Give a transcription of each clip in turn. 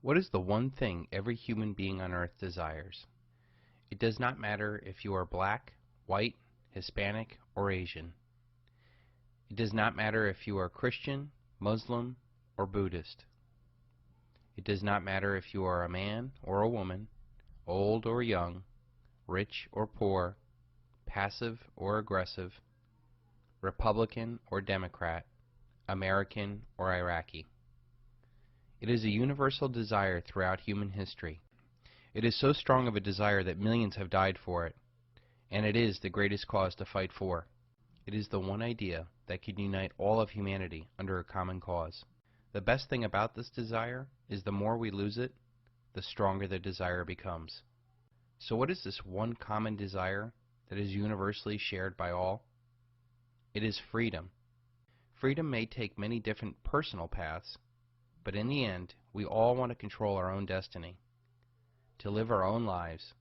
What is the one thing every human being on earth desires? It does not matter if you are black, white, Hispanic, or Asian. It does not matter if you are Christian, Muslim, or Buddhist. It does not matter if you are a man or a woman, old or young, rich or poor, passive or aggressive, Republican or Democrat, American or Iraqi. It is a universal desire throughout human history. It is so strong of a desire that millions have died for it, and it is the greatest cause to fight for. It is the one idea that can unite all of humanity under a common cause. The best thing about this desire is the more we lose it, the stronger the desire becomes. So what is this one common desire that is universally shared by all? It is freedom. Freedom may take many different personal paths, but in the end, we all want to control our own destiny, to live our own lives,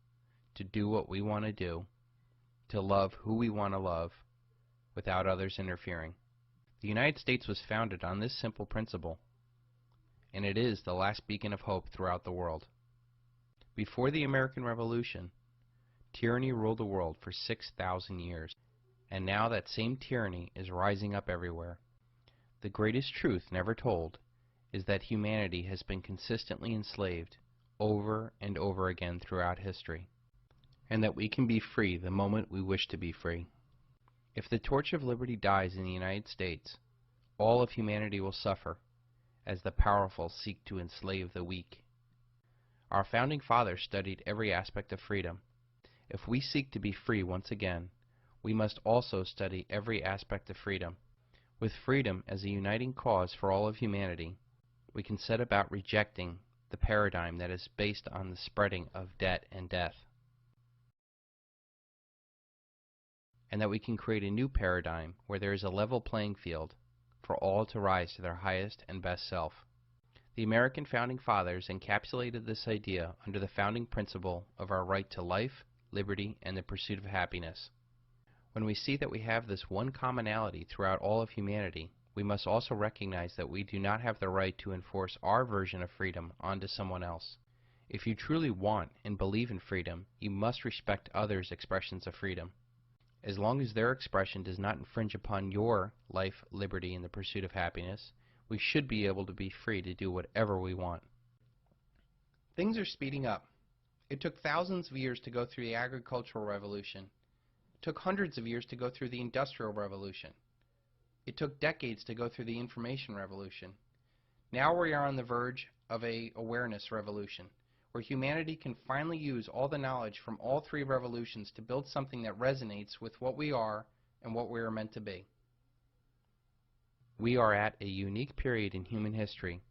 to do what we want to do, to love who we want to love, without others interfering. The United States was founded on this simple principle, and it is the last beacon of hope throughout the world. Before the American Revolution, tyranny ruled the world for 6,000 years, and now that same tyranny is rising up everywhere. The greatest truth never told is that humanity has been consistently enslaved over and over again throughout history, and that we can be free the moment we wish to be free. If the torch of liberty dies in the United States, all of humanity will suffer, as the powerful seek to enslave the weak. Our founding fathers studied every aspect of freedom. If we seek to be free once again, we must also study every aspect of freedom. With freedom as a uniting cause for all of humanity, we can set about rejecting the paradigm that is based on the spreading of debt and death, and that we can create a new paradigm where there is a level playing field for all to rise to their highest and best self. The American Founding Fathers encapsulated this idea under the founding principle of our right to life, liberty, and the pursuit of happiness. When we see that we have this one commonality throughout all of humanity, we must also recognize that we do not have the right to enforce our version of freedom onto someone else. If you truly want and believe in freedom, you must respect others' expressions of freedom. As long as their expression does not infringe upon your life, liberty, and the pursuit of happiness, we should be able to be free to do whatever we want. Things are speeding up. It took thousands of years to go through the agricultural revolution. It took hundreds of years to go through the Industrial Revolution. It took decades to go through the Information Revolution. Now we are on the verge of an awareness revolution, where humanity can finally use all the knowledge from all three revolutions to build something that resonates with what we are and what we are meant to be. We are at a unique period in human history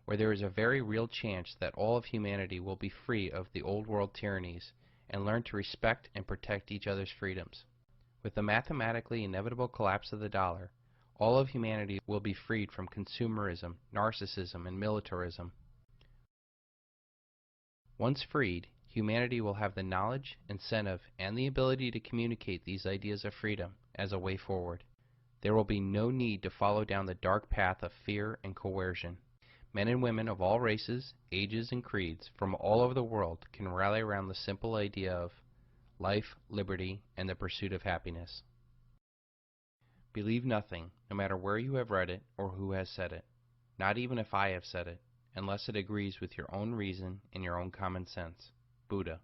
where there is a very real chance that all of humanity will be free of the old world tyrannies and learn to respect and protect each other's freedoms. With the mathematically inevitable collapse of the dollar, all of humanity will be freed from consumerism, narcissism, and militarism. Once freed, humanity will have the knowledge, incentive, and the ability to communicate these ideas of freedom as a way forward. There will be no need to follow down the dark path of fear and coercion. Men and women of all races, ages, and creeds from all over the world can rally around the simple idea of life, liberty, and the pursuit of happiness. Believe nothing, no matter where you have read it or who has said it, not even if I have said it, unless it agrees with your own reason and your own common sense. Buddha.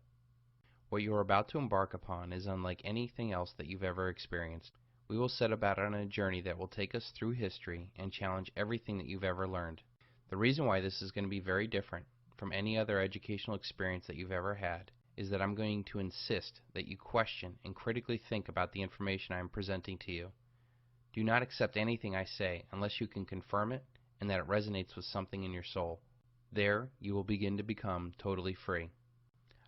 What you are about to embark upon is unlike anything else that you've ever experienced. We will set about on a journey that will take us through history and challenge everything that you've ever learned. The reason why this is going to be very different from any other educational experience that you've ever had is that I'm going to insist that you question and critically think about the information I am presenting to you. Do not accept anything I say unless you can confirm it and that it resonates with something in your soul. There, you will begin to become totally free.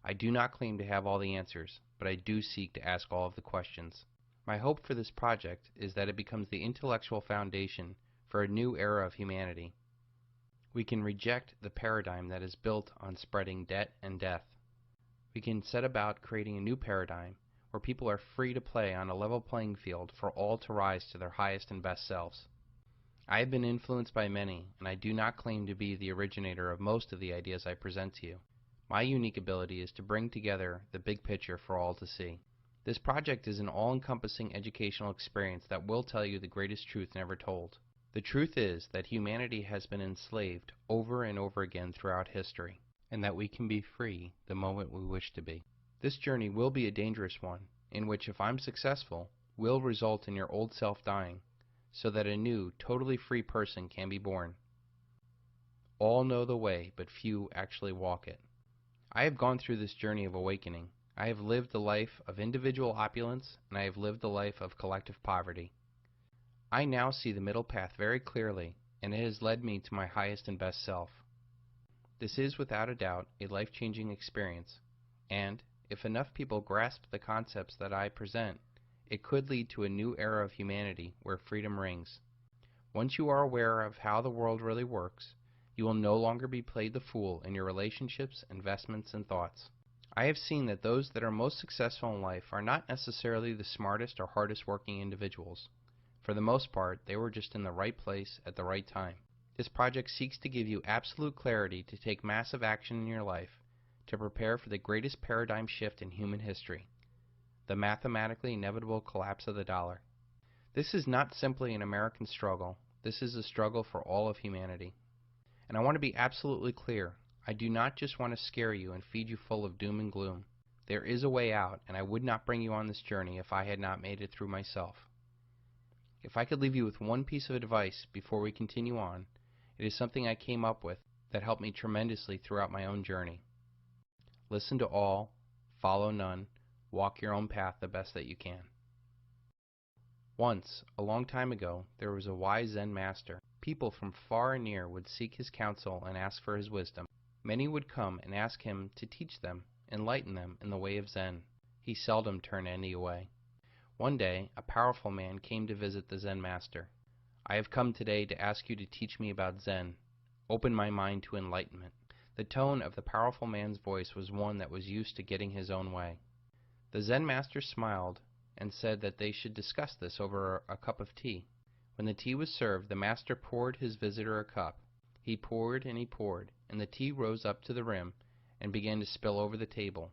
I do not claim to have all the answers, but I do seek to ask all of the questions. My hope for this project is that it becomes the intellectual foundation for a new era of humanity. We can reject the paradigm that is built on spreading debt and death. We can set about creating a new paradigm where people are free to play on a level playing field for all to rise to their highest and best selves. I have been influenced by many, and I do not claim to be the originator of most of the ideas I present to you. My unique ability is to bring together the big picture for all to see. This project is an all-encompassing educational experience that will tell you the greatest truth never told. The truth is that humanity has been enslaved over and over again throughout history, and that we can be free the moment we wish to be. This journey will be a dangerous one, in which, if I'm successful, will result in your old self dying, so that a new, totally free person can be born. All know the way, but few actually walk it. I have gone through this journey of awakening. I have lived the life of individual opulence, and I have lived the life of collective poverty. I now see the middle path very clearly, and it has led me to my highest and best self. This is, without a doubt, a life-changing experience, and if enough people grasp the concepts that I present, it could lead to a new era of humanity where freedom rings. Once you are aware of how the world really works, you will no longer be played the fool in your relationships, investments, and thoughts. I have seen that those that are most successful in life are not necessarily the smartest or hardest working individuals. For the most part, they were just in the right place at the right time. This project seeks to give you absolute clarity to take massive action in your life to prepare for the greatest paradigm shift in human history, the mathematically inevitable collapse of the dollar. This is not simply an American struggle. This is a struggle for all of humanity. And I want to be absolutely clear. I do not just want to scare you and feed you full of doom and gloom. There is a way out, and I would not bring you on this journey if I had not made it through myself. If I could leave you with one piece of advice before we continue on, it is something I came up with that helped me tremendously throughout my own journey. Listen to all, follow none, walk your own path the best that you can. Once, a long time ago, there was a wise Zen master. People from far and near would seek his counsel and ask for his wisdom. Many would come and ask him to teach them, enlighten them in the way of Zen. He seldom turned any away. One day, a powerful man came to visit the Zen master. I have come today to ask you to teach me about Zen. Open my mind to enlightenment. The tone of the powerful man's voice was one that was used to getting his own way. The Zen master smiled and said that they should discuss this over a cup of tea. When the tea was served, the master poured his visitor a cup. He poured, and the tea rose up to the rim and began to spill over the table,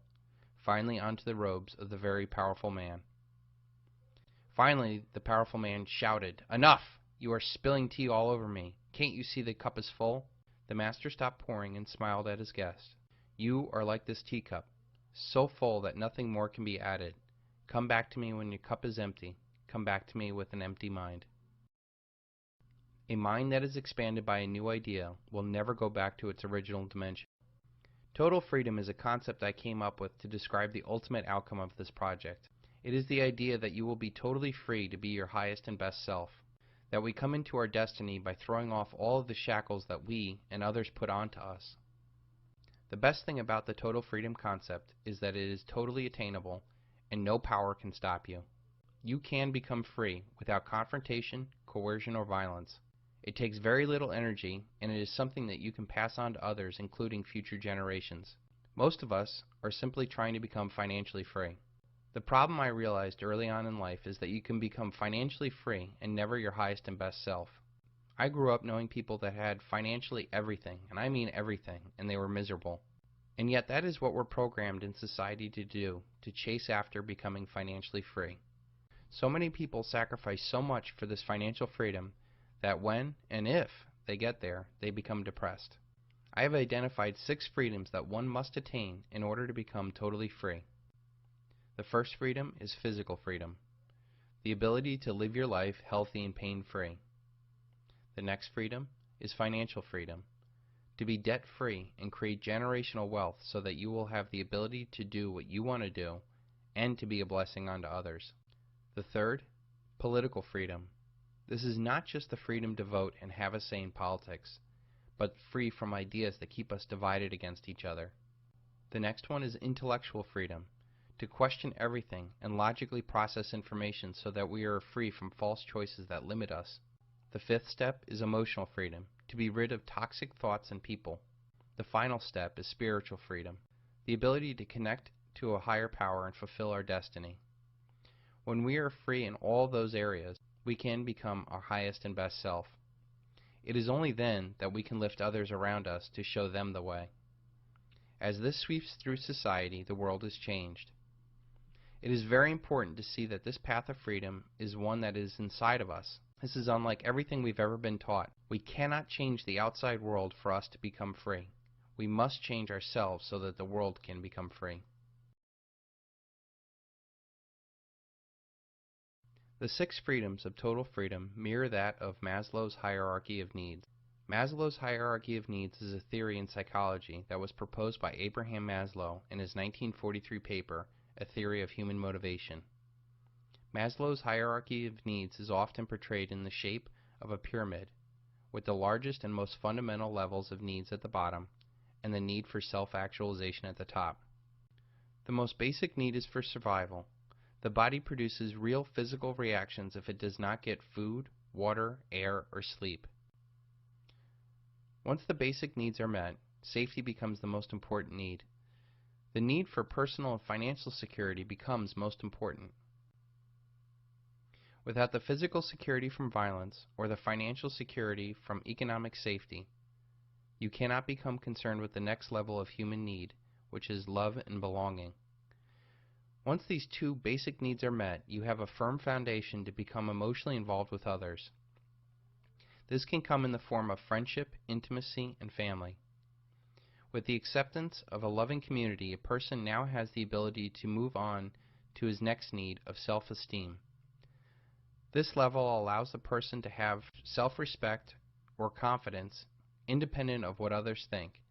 finally onto the robes of the very powerful man. Finally, the powerful man shouted, "Enough! You are spilling tea all over me. Can't you see the cup is full?" The master stopped pouring and smiled at his guest. "You are like this teacup, so full that nothing more can be added. Come back to me when your cup is empty. Come back to me with an empty mind." A mind that is expanded by a new idea will never go back to its original dimension. Total freedom is a concept I came up with to describe the ultimate outcome of this project. It is the idea that you will be totally free to be your highest and best self, that we come into our destiny by throwing off all of the shackles that we and others put onto us. The best thing about the total freedom concept is that it is totally attainable and no power can stop you. You can become free without confrontation, coercion, or violence. It takes very little energy, and it is something that you can pass on to others, including future generations. Most of us are simply trying to become financially free. The problem I realized early on in life is that you can become financially free and never your highest and best self. I grew up knowing people that had financially everything, and I mean everything, and they were miserable. And yet that is what we're programmed in society to do, to chase after becoming financially free. So many people sacrifice so much for this financial freedom that when and if they get there, they become depressed. I have identified 6 freedoms that one must attain in order to become totally free. The first freedom is physical freedom, the ability to live your life healthy and pain-free. The next freedom is financial freedom, to be debt-free and create generational wealth so that you will have the ability to do what you want to do and to be a blessing unto others. The third, political freedom. This is not just the freedom to vote and have a say in politics, but free from ideas that keep us divided against each other. The next one is intellectual freedom, to question everything and logically process information so that we are free from false choices that limit us. The fifth step is emotional freedom, to be rid of toxic thoughts and people. The final step is spiritual freedom, the ability to connect to a higher power and fulfill our destiny. When we are free in all those areas, we can become our highest and best self. It is only then that we can lift others around us to show them the way. As this sweeps through society, the world is changed. It is very important to see that this path of freedom is one that is inside of us. This is unlike everything we've ever been taught. We cannot change the outside world for us to become free. We must change ourselves so that the world can become free. The 6 freedoms of total freedom mirror that of Maslow's hierarchy of needs. Maslow's hierarchy of needs is a theory in psychology that was proposed by Abraham Maslow in his 1943 paper, A Theory of Human Motivation. Maslow's hierarchy of needs is often portrayed in the shape of a pyramid, with the largest and most fundamental levels of needs at the bottom, and the need for self-actualization at the top. The most basic need is for survival. The body produces real physical reactions if it does not get food, water, air, or sleep. Once the basic needs are met, safety becomes the most important need. The need for personal and financial security becomes most important. Without the physical security from violence or the financial security from economic safety, you cannot become concerned with the next level of human need, which is love and belonging. Once these 2 basic needs are met, you have a firm foundation to become emotionally involved with others. This can come in the form of friendship, intimacy, and family. With the acceptance of a loving community, a person now has the ability to move on to his next need of self-esteem. This level allows the person to have self-respect or confidence independent of what others think.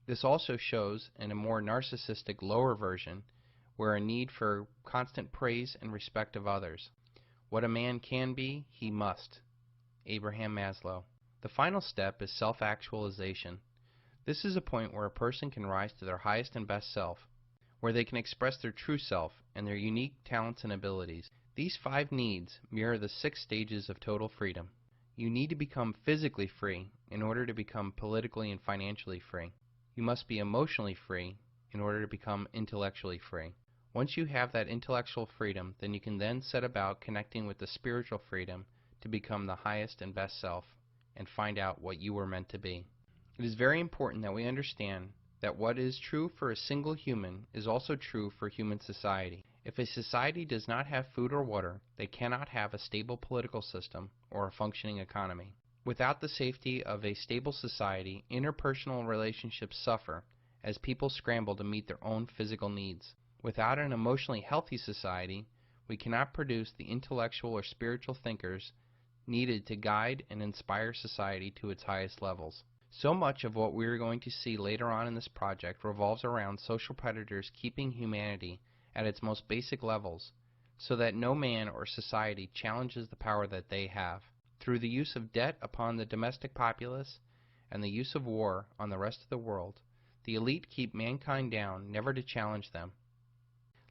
This also shows in a more narcissistic lower version where a need for constant praise and respect of others. What a man can be, he must. Abraham Maslow. The final step is self-actualization. This is a point where a person can rise to their highest and best self, where they can express their true self and their unique talents and abilities. These 5 needs mirror the 6 stages of total freedom. You need to become physically free in order to become politically and financially free. You must be emotionally free in order to become intellectually free. Once you have that intellectual freedom, then you can then set about connecting with the spiritual freedom to become the highest and best self and find out what you were meant to be. It is very important that we understand that what is true for a single human is also true for human society. If a society does not have food or water, they cannot have a stable political system or a functioning economy. Without the safety of a stable society, interpersonal relationships suffer as people scramble to meet their own physical needs. Without an emotionally healthy society, we cannot produce the intellectual or spiritual thinkers needed to guide and inspire society to its highest levels. So much of what we are going to see later on in this project revolves around social predators keeping humanity at its most basic levels, so that no man or society challenges the power that they have. Through the use of debt upon the domestic populace and the use of war on the rest of the world, the elite keep mankind down, never to challenge them.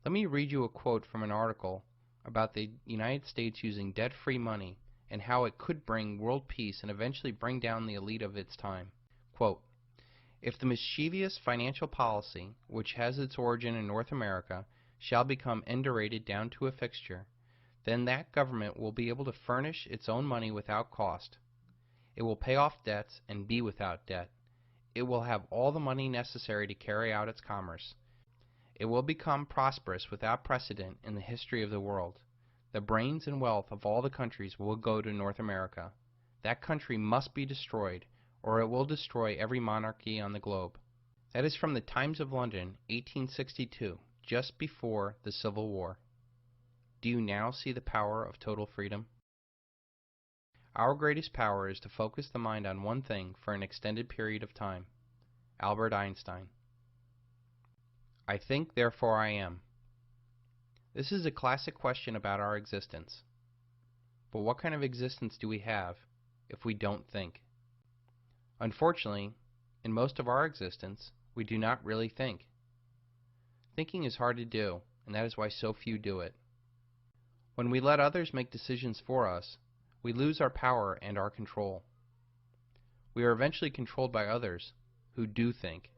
Let me read you a quote from an article about the United States using debt-free money and how it could bring world peace and eventually bring down the elite of its time. Quote, "If the mischievous financial policy, which has its origin in North America, shall become endurated down to a fixture, then that government will be able to furnish its own money without cost. It will pay off debts and be without debt. It will have all the money necessary to carry out its commerce. It will become prosperous without precedent in the history of the world. The brains and wealth of all the countries will go to North America. That country must be destroyed, or it will destroy every monarchy on the globe." That is from the Times of London, 1862, just before the Civil War. Do you now see the power of total freedom? Our greatest power is to focus the mind on one thing for an extended period of time. Albert Einstein. I think, therefore I am. This is a classic question about our existence. But what kind of existence do we have if we don't think? Unfortunately, in most of our existence, we do not really think. Thinking is hard to do, and that is why so few do it. When we let others make decisions for us, we lose our power and our control. We are eventually controlled by others who do think.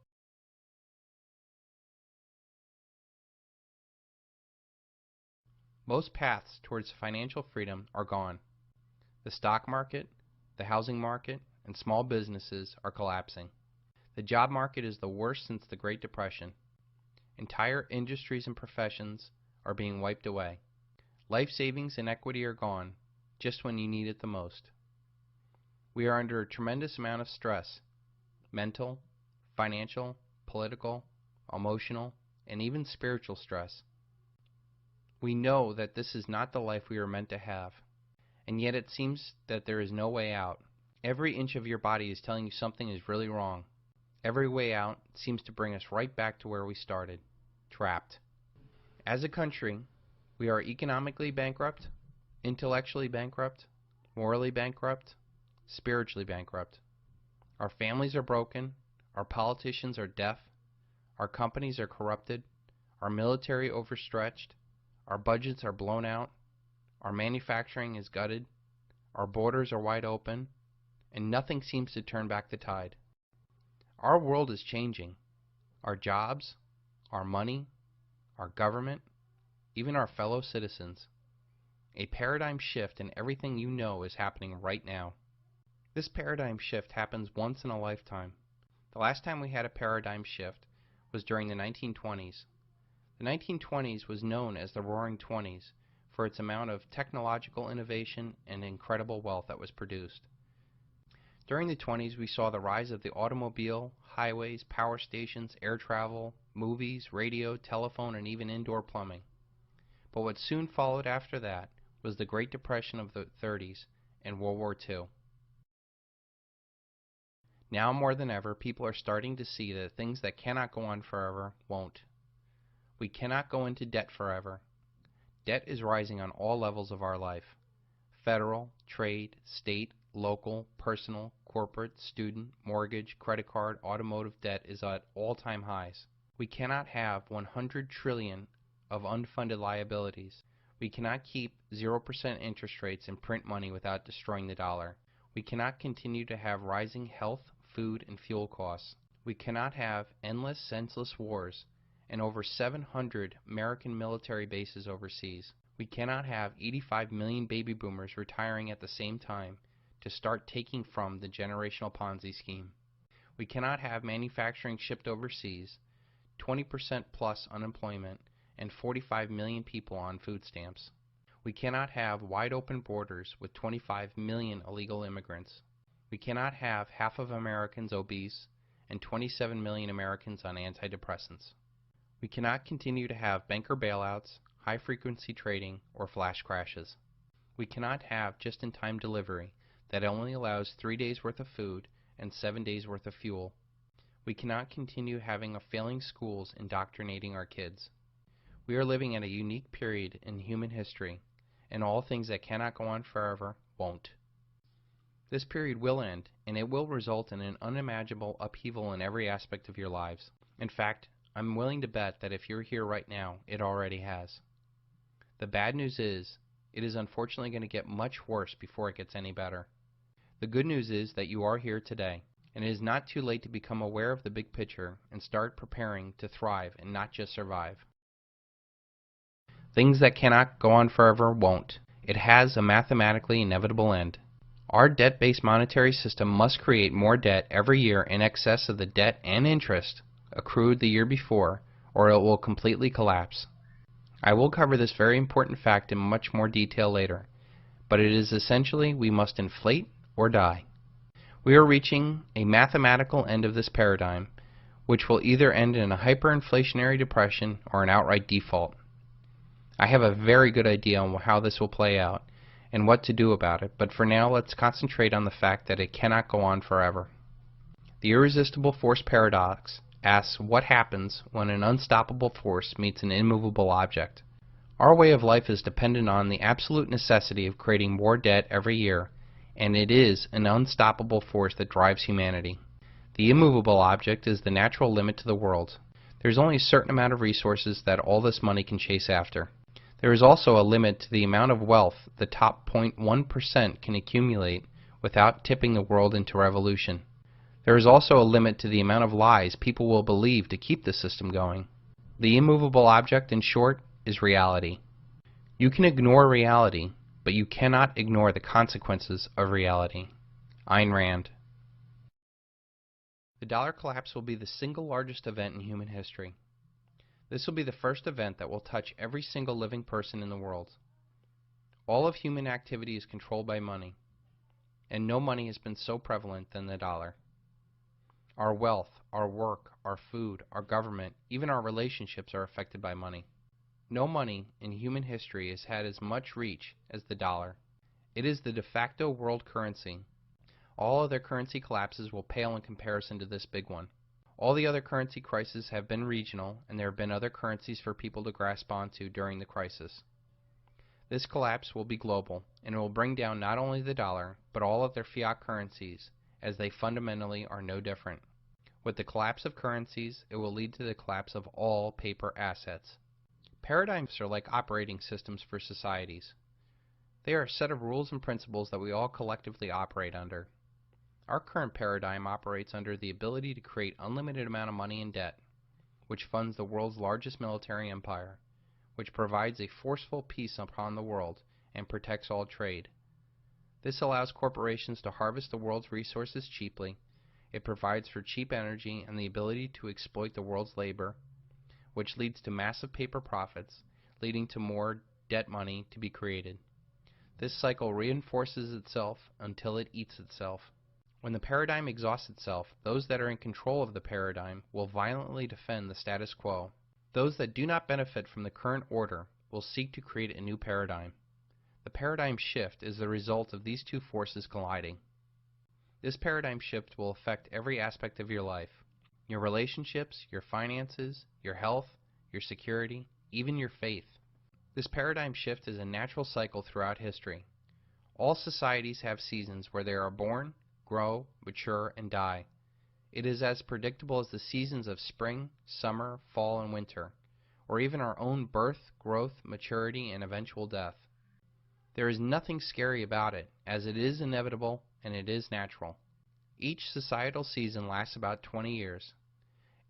Most paths towards financial freedom are gone. The stock market, the housing market, and small businesses are collapsing. The job market is the worst since the Great Depression. Entire industries and professions are being wiped away. Life savings and equity are gone, just when you need it the most. We are under a tremendous amount of stress, mental, financial, political, emotional, and even spiritual stress. We know that this is not the life we are meant to have, and yet it seems that there is no way out. Every inch of your body is telling you something is really wrong. Every way out seems to bring us right back to where we started, trapped. As a country, we are economically bankrupt, intellectually bankrupt, morally bankrupt, spiritually bankrupt. Our families are broken, our politicians are deaf, our companies are corrupted, our military overstretched, our budgets are blown out, our manufacturing is gutted, our borders are wide open, and nothing seems to turn back the tide. Our world is changing. Our jobs, our money, our government, even our fellow citizens. A paradigm shift in everything you know is happening right now. This paradigm shift happens once in a lifetime. The last time we had a paradigm shift was during the 1920s. The 1920s was known as the Roaring Twenties for its amount of technological innovation and incredible wealth that was produced. During the 20s, we saw the rise of the automobile, highways, power stations, air travel, movies, radio, telephone, and even indoor plumbing. But what soon followed after that was the Great Depression of the 30s and World War II. Now more than ever, people are starting to see that things that cannot go on forever won't. We cannot go into debt forever. Debt is rising on all levels of our life. Federal, trade, state, local, personal, corporate, student, mortgage, credit card, automotive debt is at all-time highs. We cannot have 100 trillion of unfunded liabilities. We cannot keep 0% interest rates and print money without destroying the dollar. We cannot continue to have rising health, food, and fuel costs. We cannot have endless, senseless wars and over 700 American military bases overseas. We cannot have 85 million baby boomers retiring at the same time to start taking from the generational Ponzi scheme. We cannot have manufacturing shipped overseas, 20% plus unemployment, and 45 million people on food stamps. We cannot have wide open borders with 25 million illegal immigrants. We cannot have half of Americans obese and 27 million Americans on antidepressants. We cannot continue to have banker bailouts, high-frequency trading, or flash crashes. We cannot have just-in-time delivery that only allows 3 days worth of food and 7 days worth of fuel. We cannot continue having failing schools indoctrinating our kids. We are living at a unique period in human history, and all things that cannot go on forever won't. This period will end, and it will result in an unimaginable upheaval in every aspect of your lives. In fact, I'm willing to bet that if you're here right now, it already has. The bad news is, it is unfortunately going to get much worse before it gets any better. The good news is that you are here today, and it is not too late to become aware of the big picture and start preparing to thrive and not just survive. Things that cannot go on forever won't. It has a mathematically inevitable end. Our debt-based monetary system must create more debt every year in excess of the debt and interest accrued the year before, or it will completely collapse. I will cover this very important fact in much more detail later, but it is essentially we must inflate or die. We are reaching a mathematical end of this paradigm, which will either end in a hyperinflationary depression or an outright default. I have a very good idea on how this will play out and what to do about it, but for now let's concentrate on the fact that it cannot go on forever. The irresistible force paradox asks what happens when an unstoppable force meets an immovable object. Our way of life is dependent on the absolute necessity of creating more debt every year, and it is an unstoppable force that drives humanity. The immovable object is the natural limit to the world. There's only a certain amount of resources that all this money can chase after. There is also a limit to the amount of wealth the top 0.1% can accumulate without tipping the world into revolution. There is also a limit to the amount of lies people will believe to keep the system going. The immovable object, in short, is reality. You can ignore reality, but you cannot ignore the consequences of reality. Ayn Rand. The dollar collapse will be the single largest event in human history. This will be the first event that will touch every single living person in the world. All of human activity is controlled by money, and no money has been so prevalent than the dollar. Our wealth, our work, our food, our government, even our relationships are affected by money. No money in human history has had as much reach as the dollar. It is the de facto world currency. All other currency collapses will pale in comparison to this big one. All the other currency crises have been regional, and there have been other currencies for people to grasp onto during the crisis. This collapse will be global, and it will bring down not only the dollar, but all of their fiat currencies, as they fundamentally are no different. With the collapse of currencies, it will lead to the collapse of all paper assets. Paradigms are like operating systems for societies. They are a set of rules and principles that we all collectively operate under. Our current paradigm operates under the ability to create unlimited amount of money and debt, which funds the world's largest military empire, which provides a forceful peace upon the world and protects all trade. This allows corporations to harvest the world's resources cheaply. It provides for cheap energy and the ability to exploit the world's labor, which leads to massive paper profits, leading to more debt money to be created. This cycle reinforces itself until it eats itself. When the paradigm exhausts itself, those that are in control of the paradigm will violently defend the status quo. Those that do not benefit from the current order will seek to create a new paradigm. The paradigm shift is the result of these two forces colliding. This paradigm shift will affect every aspect of your life. Your relationships, your finances, your health, your security, even your faith. This paradigm shift is a natural cycle throughout history. All societies have seasons where they are born, grow, mature, and die. It is as predictable as the seasons of spring, summer, fall, and winter, or even our own birth, growth, maturity, and eventual death. There is nothing scary about it, as it is inevitable and it is natural. Each societal season lasts about 20 years.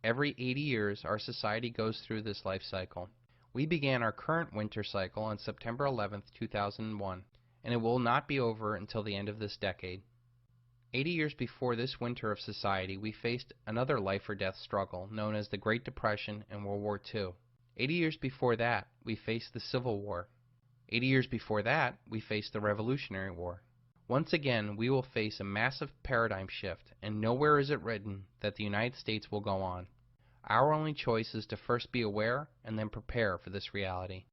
Every 80 years, our society goes through this life cycle. We began our current winter cycle on September 11, 2001, and it will not be over until the end of this decade. 80 years before this winter of society, we faced another life-or-death struggle known as the Great Depression and World War II. 80 years before that, we faced the Civil War. 80 years before that, we faced the Revolutionary War. Once again, we will face a massive paradigm shift, and nowhere is it written that the United States will go on. Our only choice is to first be aware and then prepare for this reality.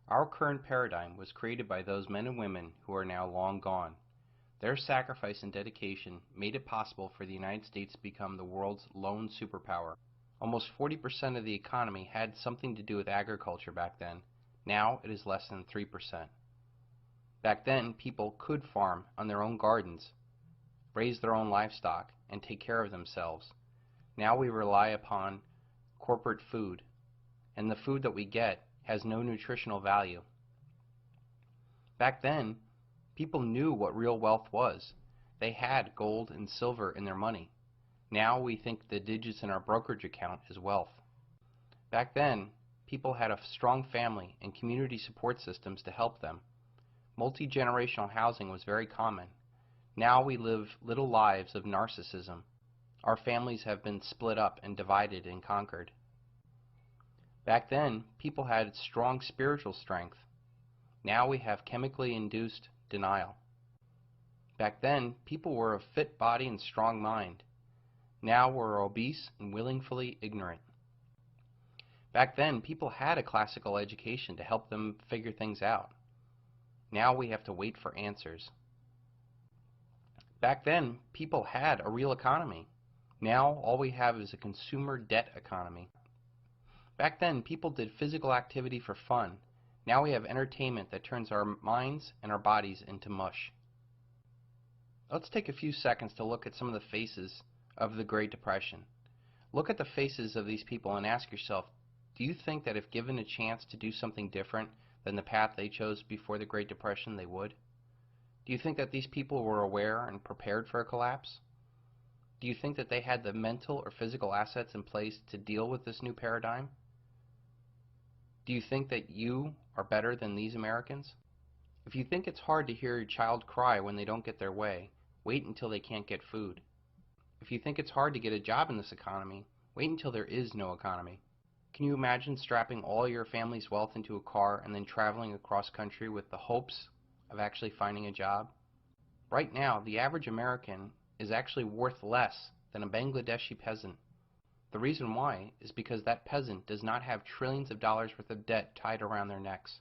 Our current paradigm was created by those men and women who are now long gone. Their sacrifice and dedication made it possible for the United States to become the world's lone superpower. Almost 40% of the economy had something to do with agriculture back then. Now it is less than 3%. Back then, people could farm on their own gardens, raise their own livestock, and take care of themselves. Now we rely upon corporate food, and the food that we get has no nutritional value. Back then, people knew what real wealth was. They had gold and silver in their money. Now we think the digits in our brokerage account is wealth. Back then, people had a strong family and community support systems to help them. Multi-generational housing was very common. Now we live little lives of narcissism. Our families have been split up and divided and conquered. Back then, people had strong spiritual strength. Now we have chemically induced denial. Back then, people were of fit body and strong mind. Now we're obese and willfully ignorant. Back then, people had a classical education to help them figure things out. Now we have to wait for answers. Back then, people had a real economy. Now all we have is a consumer debt economy. Back then, people did physical activity for fun. Now we have entertainment that turns our minds and our bodies into mush. Let's take a few seconds to look at some of the faces of the Great Depression. Look at the faces of these people and ask yourself, do you think that if given a chance to do something different than the path they chose before the Great Depression, they would? Do you think that these people were aware and prepared for a collapse? Do you think that they had the mental or physical assets in place to deal with this new paradigm? Do you think that you are better than these Americans? If you think it's hard to hear your child cry when they don't get their way, wait until they can't get food. If you think it's hard to get a job in this economy, wait until there is no economy. Can you imagine strapping all your family's wealth into a car and then traveling across country with the hopes of actually finding a job? Right now, the average American is actually worth less than a Bangladeshi peasant. The reason why is because that peasant does not have trillions of dollars worth of debt tied around their necks.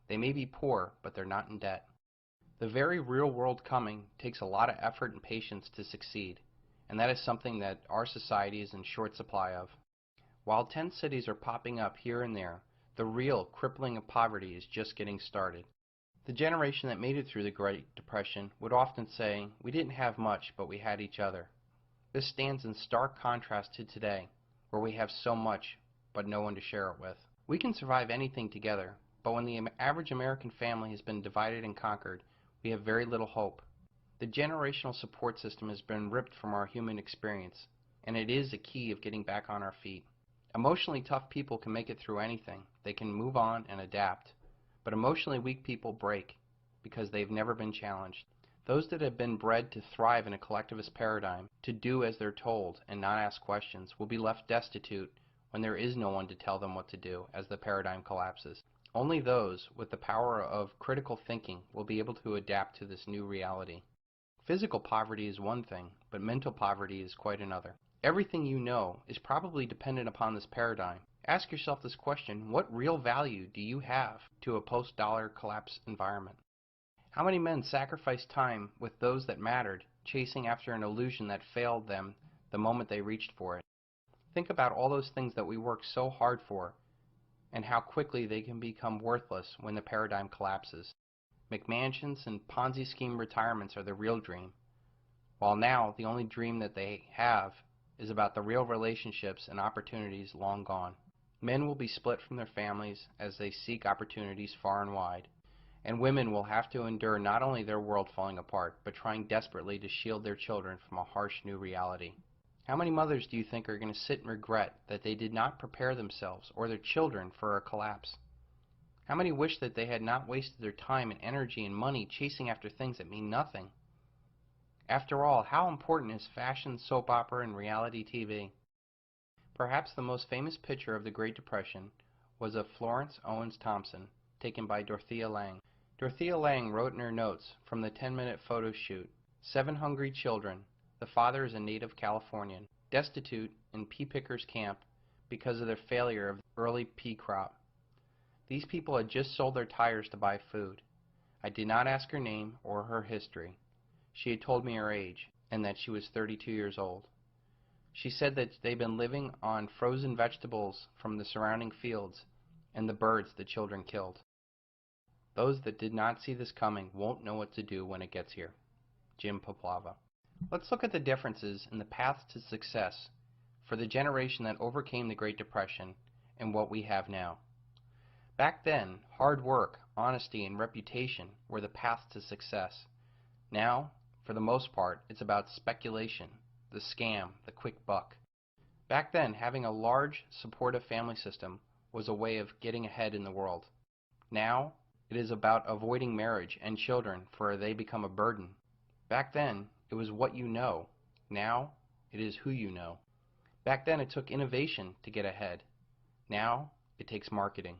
They may be poor, but they're not in debt. The very real world coming takes a lot of effort and patience to succeed, and that is something that our society is in short supply of. While tent cities are popping up here and there, the real crippling of poverty is just getting started. The generation that made it through the Great Depression would often say, "We didn't have much, but we had each other." This stands in stark contrast to today, where we have so much, but no one to share it with. We can survive anything together, but when the average American family has been divided and conquered, we have very little hope. The generational support system has been ripped from our human experience, and it is a key of getting back on our feet. Emotionally tough people can make it through anything. They can move on and adapt. But emotionally weak people break because they've never been challenged. Those that have been bred to thrive in a collectivist paradigm, to do as they're told and not ask questions, will be left destitute when there is no one to tell them what to do as the paradigm collapses. Only those with the power of critical thinking will be able to adapt to this new reality. Physical poverty is one thing, but mental poverty is quite another. Everything you know is probably dependent upon this paradigm. Ask yourself this question: what real value do you have to a post-dollar collapse environment? How many men sacrificed time with those that mattered, chasing after an illusion that failed them the moment they reached for it? Think about all those things that we work so hard for, and how quickly they can become worthless when the paradigm collapses. McMansions and Ponzi scheme retirements are the real dream, while now the only dream that they have is about the real relationships and opportunities long gone. Men will be split from their families as they seek opportunities far and wide, and women will have to endure not only their world falling apart, but trying desperately to shield their children from a harsh new reality. How many mothers do you think are going to sit and regret that they did not prepare themselves or their children for a collapse? How many wish that they had not wasted their time and energy and money chasing after things that mean nothing? After all, how important is fashion, soap opera, and reality TV? Perhaps the most famous picture of the Great Depression was of Florence Owens Thompson, taken by Dorothea Lange. Dorothea Lange wrote in her notes from the 10-minute photo shoot, 7 hungry children, the father is a native Californian, destitute in pea pickers' camp because of their failure of the early pea crop. These people had just sold their tires to buy food. I did not ask her name or her history. She had told me her age, and that she was 32 years old. She said that they'd been living on frozen vegetables from the surrounding fields and the birds the children killed. Those that did not see this coming won't know what to do when it gets here. Jim Poplava. Let's look at the differences in the paths to success for the generation that overcame the Great Depression and what we have now. Back then, hard work, honesty, and reputation were the paths to success. Now, for the most part, it's about speculation, the scam, the quick buck. Back then, having a large, supportive family system was a way of getting ahead in the world. Now, it is about avoiding marriage and children, for they become a burden. Back then, it was what you know. Now, it is who you know. Back then, it took innovation to get ahead. Now, it takes marketing.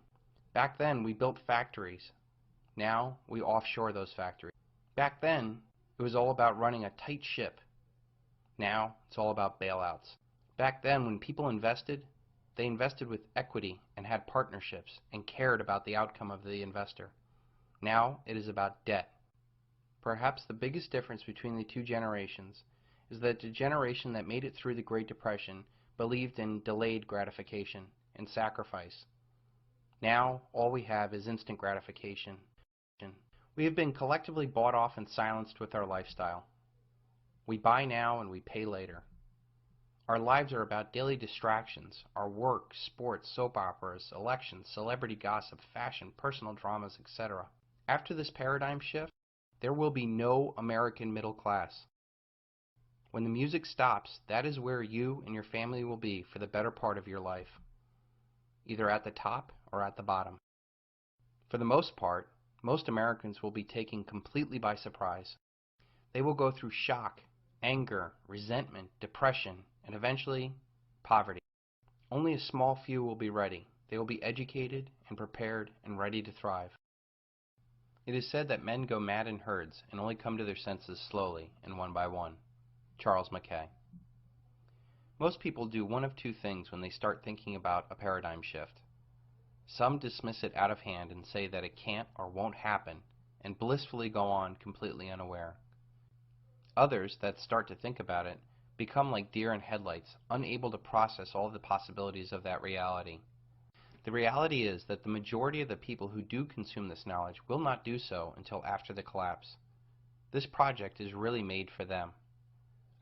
Back then, we built factories. Now, we offshore those factories. Back then, it was all about running a tight ship. Now, it's all about bailouts. Back then, when people invested, they invested with equity and had partnerships and cared about the outcome of the investor. Now, it is about debt. Perhaps the biggest difference between the two generations is that the generation that made it through the Great Depression believed in delayed gratification and sacrifice. Now, all we have is instant gratification. We have been collectively bought off and silenced with our lifestyle. We buy now and we pay later. Our lives are about daily distractions, our work, sports, soap operas, elections, celebrity gossip, fashion, personal dramas, etc. After this paradigm shift, there will be no American middle class. When the music stops, that is where you and your family will be for the better part of your life, either at the top or at the bottom. For the most part, Most Americans will be taken completely by surprise. They will go through shock, anger, resentment, depression, and eventually, poverty. Only a small few will be ready. They will be educated and prepared and ready to thrive. It is said that men go mad in herds and only come to their senses slowly and one by one. Charles Mackay. Most people do one of two things when they start thinking about a paradigm shift. Some dismiss it out of hand and say that it can't or won't happen, and blissfully go on completely unaware. Others that start to think about it become like deer in headlights, unable to process all the possibilities of that reality. The reality is that the majority of the people who do consume this knowledge will not do so until after the collapse. This project is really made for them.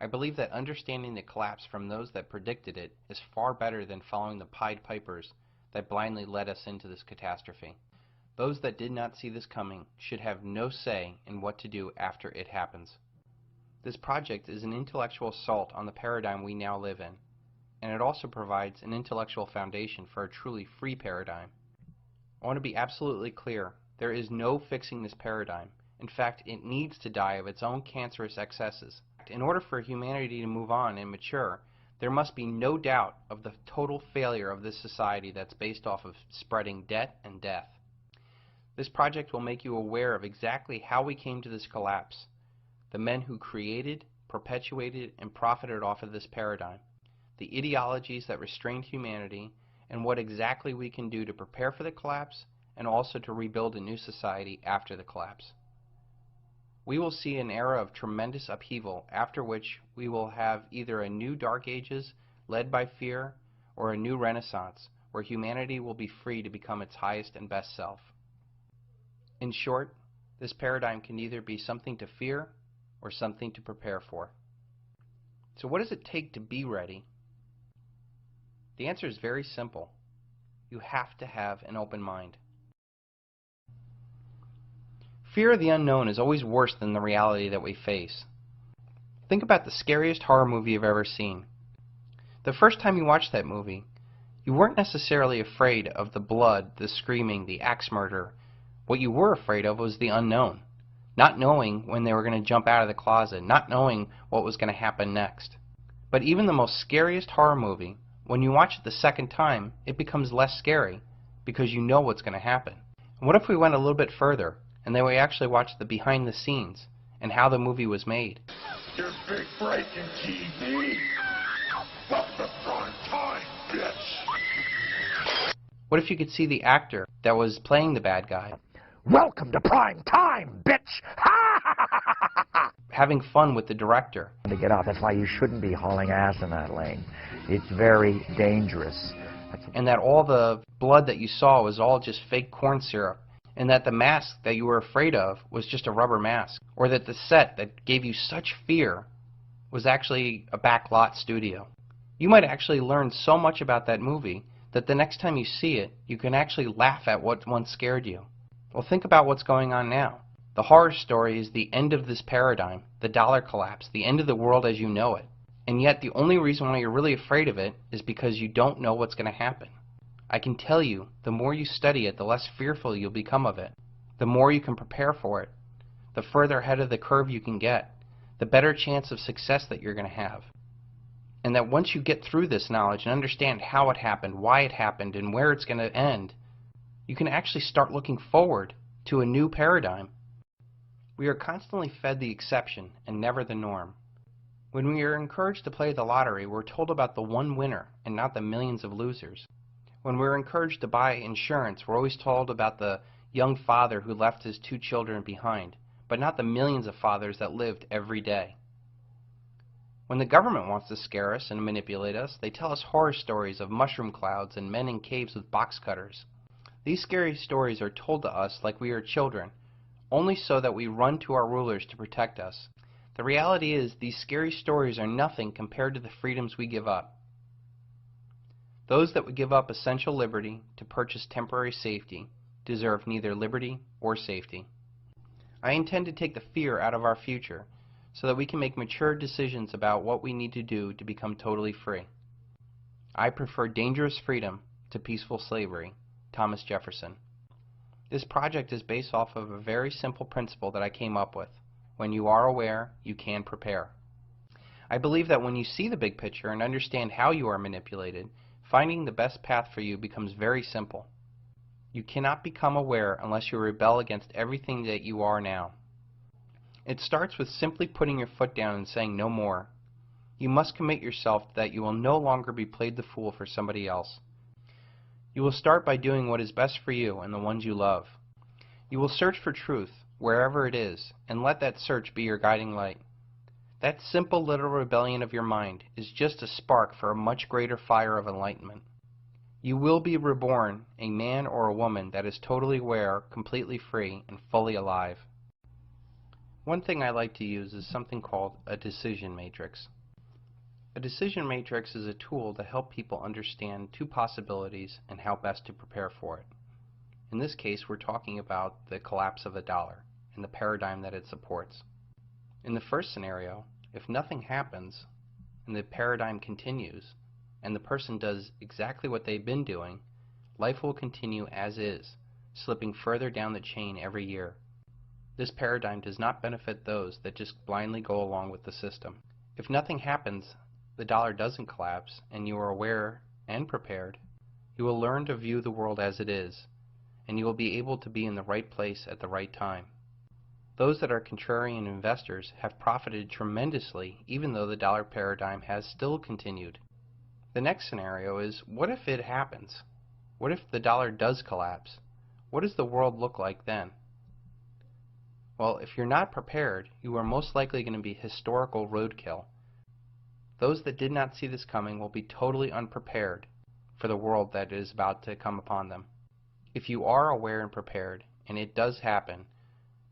I believe that understanding the collapse from those that predicted it is far better than following the Pied Pipers that blindly led us into this catastrophe. Those that did not see this coming should have no say in what to do after it happens. This project is an intellectual assault on the paradigm we now live in, and it also provides an intellectual foundation for a truly free paradigm. I want to be absolutely clear, there is no fixing this paradigm. In fact, it needs to die of its own cancerous excesses. In order for humanity to move on and mature, there must be no doubt of the total failure of this society that's based off of spreading debt and death. This project will make you aware of exactly how we came to this collapse, the men who created, perpetuated, and profited off of this paradigm, the ideologies that restrained humanity, and what exactly we can do to prepare for the collapse and also to rebuild a new society after the collapse. We will see an era of tremendous upheaval, after which we will have either a new Dark Ages led by fear or a new Renaissance where humanity will be free to become its highest and best self. In short, this paradigm can either be something to fear or something to prepare for. So what does it take to be ready? The answer is very simple. You have to have an open mind. Fear of the unknown is always worse than the reality that we face. Think about the scariest horror movie you've ever seen. The first time you watched that movie, you weren't necessarily afraid of the blood, the screaming, the axe murder. What you were afraid of was the unknown. Not knowing when they were going to jump out of the closet, not knowing what was going to happen next. But even the most scariest horror movie, when you watch it the second time, it becomes less scary because you know what's going to happen. And what if we went a little bit further and then we actually watched the behind the scenes and how the movie was made? Your big break in TV. Welcome to prime time, bitch. What if you could see the actor that was playing the bad guy? Welcome to prime time, bitch. Having fun with the director. To get out. That's why you shouldn't be hauling ass in that lane. It's very dangerous. And that all the blood that you saw was all just fake corn syrup. And that the mask that you were afraid of was just a rubber mask. Or that the set that gave you such fear was actually a backlot studio. You might actually learn so much about that movie that the next time you see it, you can actually laugh at what once scared you. Well, think about what's going on now. The horror story is the end of this paradigm, the dollar collapse, the end of the world as you know it. And yet the only reason why you're really afraid of it is because you don't know what's going to happen. I can tell you, the more you study it, the less fearful you'll become of it. The more you can prepare for it, the further ahead of the curve you can get, the better chance of success that you're going to have. And that once you get through this knowledge and understand how it happened, why it happened, and where it's going to end, you can actually start looking forward to a new paradigm. We are constantly fed the exception and never the norm. When we are encouraged to play the lottery, we're told about the one winner and not the millions of losers. When we're encouraged to buy insurance, we're always told about the young father who left his 2 children behind, but not the millions of fathers that lived every day. When the government wants to scare us and manipulate us, they tell us horror stories of mushroom clouds and men in caves with box cutters. These scary stories are told to us like we are children, only so that we run to our rulers to protect us. The reality is, these scary stories are nothing compared to the freedoms we give up. Those that would give up essential liberty to purchase temporary safety deserve neither liberty or safety. I intend to take the fear out of our future so that we can make mature decisions about what we need to do to become totally free. I prefer dangerous freedom to peaceful slavery. Thomas Jefferson. This project is based off of a very simple principle that I came up with. When you are aware, you can prepare. I believe that when you see the big picture and understand how you are manipulated, finding the best path for you becomes very simple. You cannot become aware unless you rebel against everything that you are now. It starts with simply putting your foot down and saying no more. You must commit yourself that you will no longer be played the fool for somebody else. You will start by doing what is best for you and the ones you love. You will search for truth, wherever it is, and let that search be your guiding light. That simple little rebellion of your mind is just a spark for a much greater fire of enlightenment. You will be reborn a man or a woman that is totally aware, completely free, and fully alive. One thing I like to use is something called a decision matrix. A decision matrix is a tool to help people understand two possibilities and how best to prepare for it. In this case, we're talking about the collapse of the dollar and the paradigm that it supports. In the first scenario, if nothing happens and the paradigm continues and the person does exactly what they've been doing, life will continue as is, slipping further down the chain every year. This paradigm does not benefit those that just blindly go along with the system. If nothing happens, the dollar doesn't collapse, and you are aware and prepared, you will learn to view the world as it is, and you will be able to be in the right place at the right time. Those that are contrarian investors have profited tremendously even though the dollar paradigm has still continued. The next scenario is, what if it happens? What if the dollar does collapse? What does the world look like then? Well, if you're not prepared, you are most likely going to be historical roadkill. Those that did not see this coming will be totally unprepared for the world that is about to come upon them. If you are aware and prepared, and it does happen,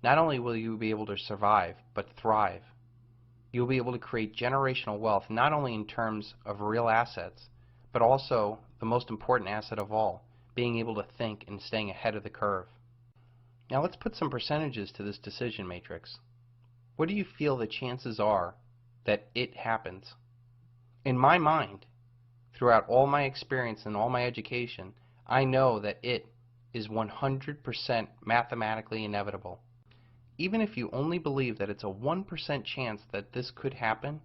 not only will you be able to survive, but thrive. You'll be able to create generational wealth, not only in terms of real assets, but also the most important asset of all, being able to think and staying ahead of the curve. Now let's put some percentages to this decision matrix. What do you feel the chances are that it happens? In my mind, throughout all my experience and all my education, I know that it is 100% mathematically inevitable. Even if you only believe that it's a 1% chance that this could happen,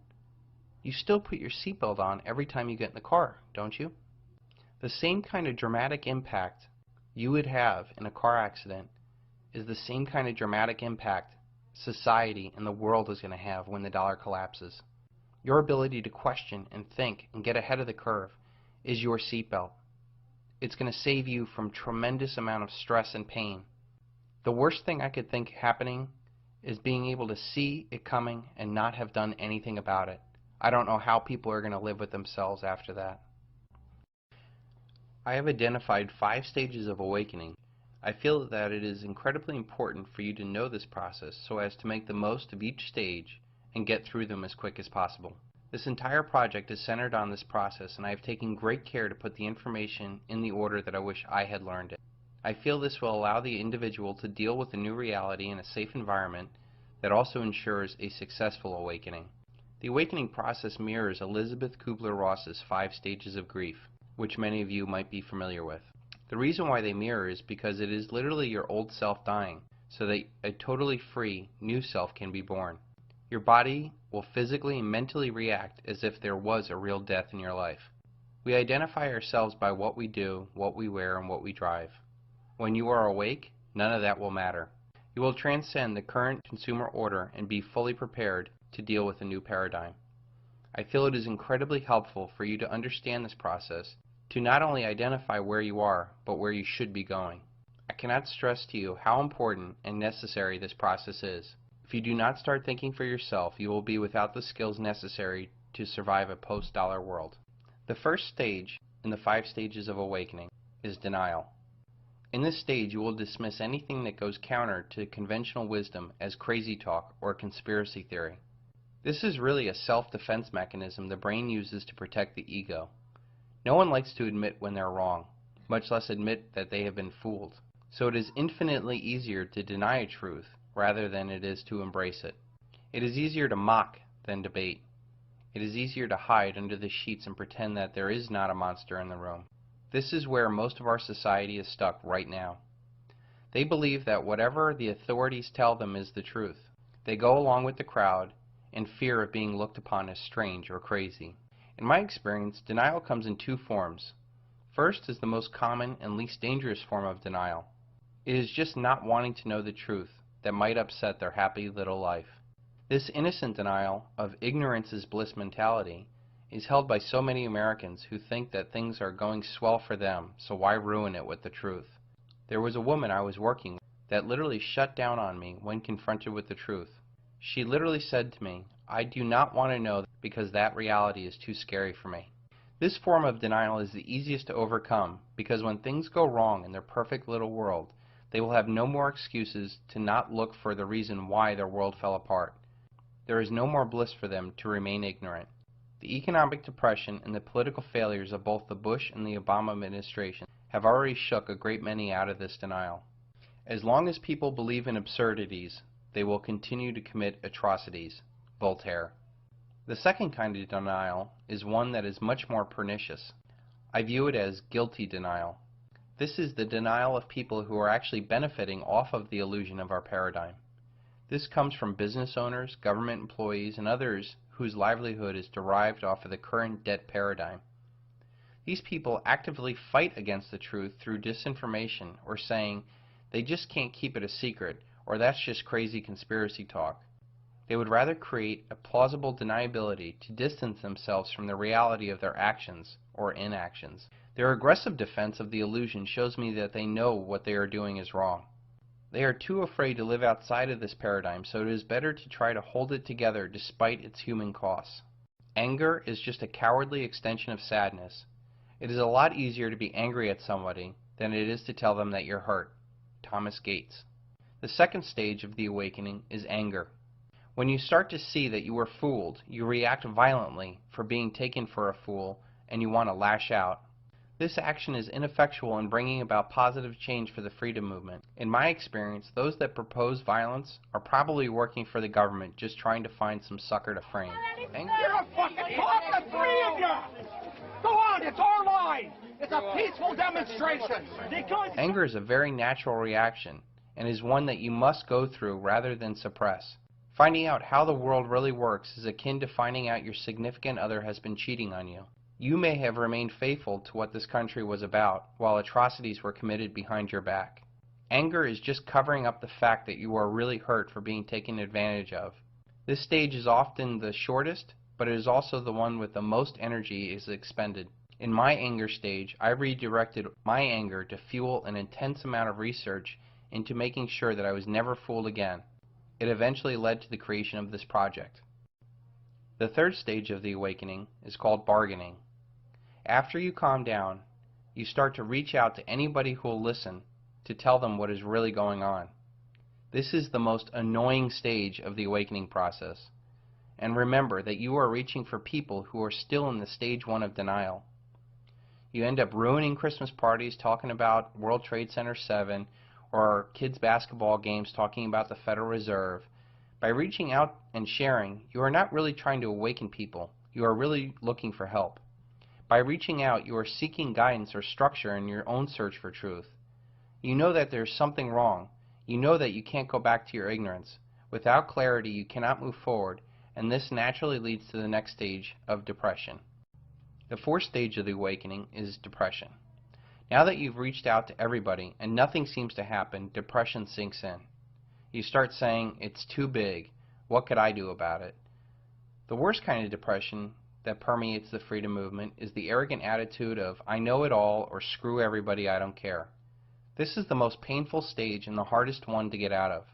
you still put your seatbelt on every time you get in the car, don't you? The same kind of dramatic impact you would have in a car accident is the same kind of dramatic impact society and the world is going to have when the dollar collapses. Your ability to question and think and get ahead of the curve is your seatbelt. It's going to save you from tremendous amount of stress and pain. The worst thing I could think happening is being able to see it coming and not have done anything about it. I don't know how people are going to live with themselves after that. I have identified 5 stages of awakening. I feel that it is incredibly important for you to know this process so as to make the most of each stage and get through them as quick as possible. This entire project is centered on this process, and I have taken great care to put the information in the order that I wish I had learned it. I feel this will allow the individual to deal with the new reality in a safe environment that also ensures a successful awakening. The awakening process mirrors Elizabeth Kubler-Ross's 5 stages of grief, which many of you might be familiar with. The reason why they mirror is because it is literally your old self dying, so that a totally free, new self can be born. Your body will physically and mentally react as if there was a real death in your life. We identify ourselves by what we do, what we wear, and what we drive. When you are awake, none of that will matter. You will transcend the current consumer order and be fully prepared to deal with a new paradigm. I feel it is incredibly helpful for you to understand this process, to not only identify where you are, but where you should be going. I cannot stress to you how important and necessary this process is. If you do not start thinking for yourself, you will be without the skills necessary to survive a post-dollar world. The first stage in the 5 stages of awakening is denial. In this stage, you will dismiss anything that goes counter to conventional wisdom as crazy talk or conspiracy theory. This is really a self-defense mechanism the brain uses to protect the ego. No one likes to admit when they're wrong, much less admit that they have been fooled. So it is infinitely easier to deny a truth rather than it is to embrace it. It is easier to mock than debate. It is easier to hide under the sheets and pretend that there is not a monster in the room. This is where most of our society is stuck right now. They believe that whatever the authorities tell them is the truth. They go along with the crowd in fear of being looked upon as strange or crazy. In my experience, denial comes in two forms. First is the most common and least dangerous form of denial. It is just not wanting to know the truth that might upset their happy little life. This innocent denial of ignorance is bliss mentality is held by so many Americans who think that things are going swell for them, so why ruin it with the truth? There was a woman I was working with that literally shut down on me when confronted with the truth. She literally said to me, "I do not want to know because that reality is too scary for me." This form of denial is the easiest to overcome because when things go wrong in their perfect little world, they will have no more excuses to not look for the reason why their world fell apart. There is no more bliss for them to remain ignorant. The economic depression and the political failures of both the Bush and the Obama administration have already shook a great many out of this denial. As long as people believe in absurdities, they will continue to commit atrocities. Voltaire. The second kind of denial is one that is much more pernicious. I view it as guilty denial. This is the denial of people who are actually benefiting off of the illusion of our paradigm. This comes from business owners, government employees, and others whose livelihood is derived off of the current debt paradigm. These people actively fight against the truth through disinformation or saying they just can't keep it a secret or that's just crazy conspiracy talk. They would rather create a plausible deniability to distance themselves from the reality of their actions or inactions. Their aggressive defense of the illusion shows me that they know what they are doing is wrong. They are too afraid to live outside of this paradigm, so it is better to try to hold it together despite its human costs. Anger is just a cowardly extension of sadness. It is a lot easier to be angry at somebody than it is to tell them that you're hurt. Thomas Gates. The second stage of the awakening is anger. When you start to see that you were fooled, you react violently for being taken for a fool and you want to lash out. This action is ineffectual in bringing about positive change for the freedom movement. In my experience, those that propose violence are probably working for the government just trying to find some sucker to frame. You're a fucking cop, the three of you! Go on, it's our line! It's a peaceful demonstration! Anger is a very natural reaction and is one that you must go through rather than suppress. Finding out how the world really works is akin to finding out your significant other has been cheating on you. You may have remained faithful to what this country was about while atrocities were committed behind your back. Anger is just covering up the fact that you are really hurt for being taken advantage of. This stage is often the shortest, but it is also the one with the most energy is expended. In my anger stage, I redirected my anger to fuel an intense amount of research into making sure that I was never fooled again. It eventually led to the creation of this project. The third stage of the awakening is called bargaining. After you calm down, you start to reach out to anybody who will listen to tell them what is really going on. This is the most annoying stage of the awakening process. And remember that you are reaching for people who are still in the stage 1 of denial. You end up ruining Christmas parties talking about World Trade Center 7 or kids' basketball games talking about the Federal Reserve. By reaching out and sharing, you are not really trying to awaken people. You are really looking for help. By reaching out, you are seeking guidance or structure in your own search for truth. You know that there is something wrong. You know that you can't go back to your ignorance. Without clarity, you cannot move forward, and this naturally leads to the next stage of depression. The fourth stage of the awakening is depression. Now that you've reached out to everybody and nothing seems to happen, depression sinks in. You start saying, "It's too big. What could I do about it?" The worst kind of depression that permeates the freedom movement is the arrogant attitude of, "I know it all," or "Screw everybody, I don't care." This is the most painful stage and the hardest one to get out of.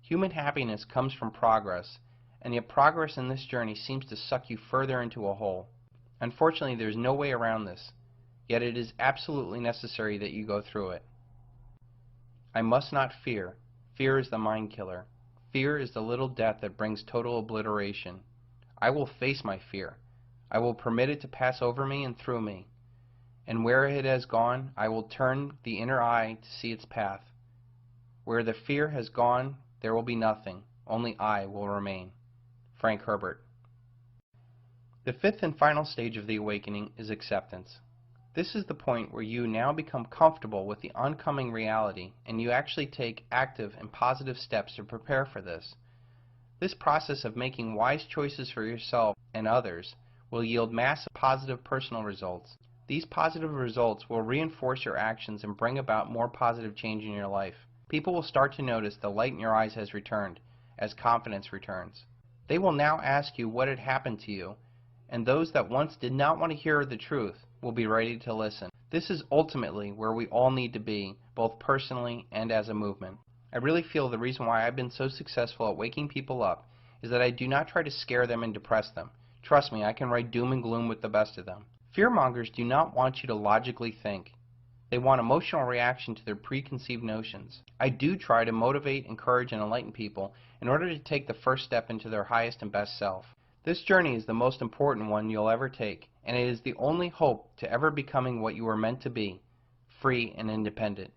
Human happiness comes from progress, and yet progress in this journey seems to suck you further into a hole. Unfortunately, there's no way around this, yet it is absolutely necessary that you go through it. I must not fear. Fear is the mind killer. Fear is the little death that brings total obliteration. I will face my fear. I will permit it to pass over me and through me. And where it has gone, I will turn the inner eye to see its path. Where the fear has gone, there will be nothing. Only I will remain. Frank Herbert. The fifth and final stage of the awakening is acceptance. This is the point where you now become comfortable with the oncoming reality and you actually take active and positive steps to prepare for this. This process of making wise choices for yourself and others will yield massive positive personal results. These positive results will reinforce your actions and bring about more positive change in your life. People will start to notice the light in your eyes has returned as confidence returns. They will now ask you what had happened to you, and those that once did not want to hear the truth will be ready to listen. This is ultimately where we all need to be, both personally and as a movement. I really feel the reason why I've been so successful at waking people up is that I do not try to scare them and depress them. Trust me, I can write doom and gloom with the best of them. Fearmongers do not want you to logically think. They want emotional reaction to their preconceived notions. I do try to motivate, encourage, and enlighten people in order to take the first step into their highest and best self. This journey is the most important one you'll ever take, and it is the only hope to ever becoming what you were meant to be, free and independent.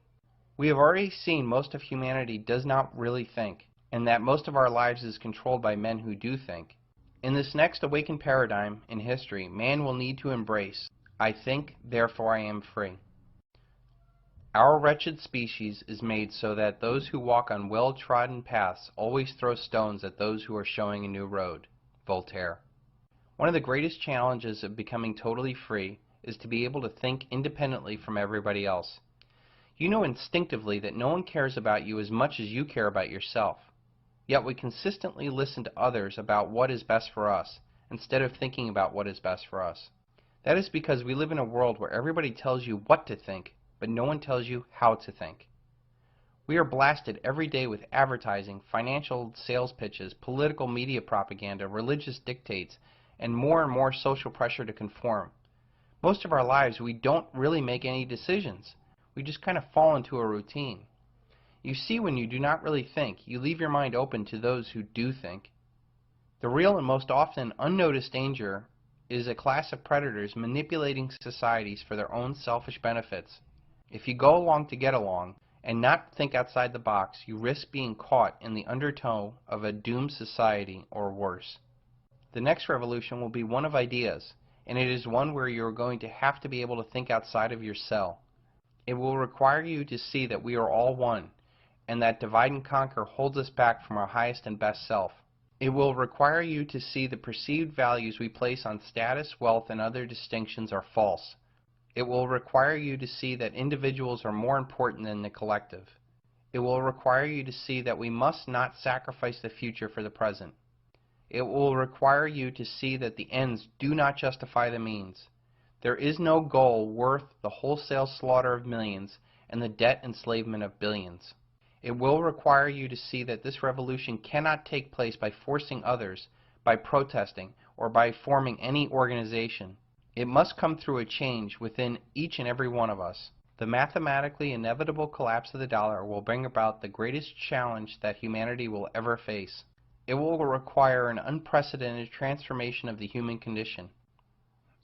We have already seen most of humanity does not really think, and that most of our lives is controlled by men who do think. In this next awakened paradigm in history, man will need to embrace, I think, therefore I am free. Our wretched species is made so that those who walk on well-trodden paths always throw stones at those who are showing a new road. Voltaire. One of the greatest challenges of becoming totally free is to be able to think independently from everybody else. You know instinctively that no one cares about you as much as you care about yourself. Yet we consistently listen to others about what is best for us, instead of thinking about what is best for us. That is because we live in a world where everybody tells you what to think, but no one tells you how to think. We are blasted every day with advertising, financial sales pitches, political media propaganda, religious dictates, and more social pressure to conform. Most of our lives we don't really make any decisions. We just kind of fall into a routine. You see, when you do not really think, you leave your mind open to those who do think. The real and most often unnoticed danger is a class of predators manipulating societies for their own selfish benefits. If you go along to get along and not think outside the box, you risk being caught in the undertow of a doomed society or worse. The next revolution will be one of ideas, and it is one where you are going to have to be able to think outside of your cell. It will require you to see that we are all one, and that divide and conquer holds us back from our highest and best self. It will require you to see the perceived values we place on status, wealth, and other distinctions are false. It will require you to see that individuals are more important than the collective. It will require you to see that we must not sacrifice the future for the present. It will require you to see that the ends do not justify the means. There is no goal worth the wholesale slaughter of millions and the debt enslavement of billions. It will require you to see that this revolution cannot take place by forcing others, by protesting, or by forming any organization. It must come through a change within each and every one of us. The mathematically inevitable collapse of the dollar will bring about the greatest challenge that humanity will ever face. It will require an unprecedented transformation of the human condition.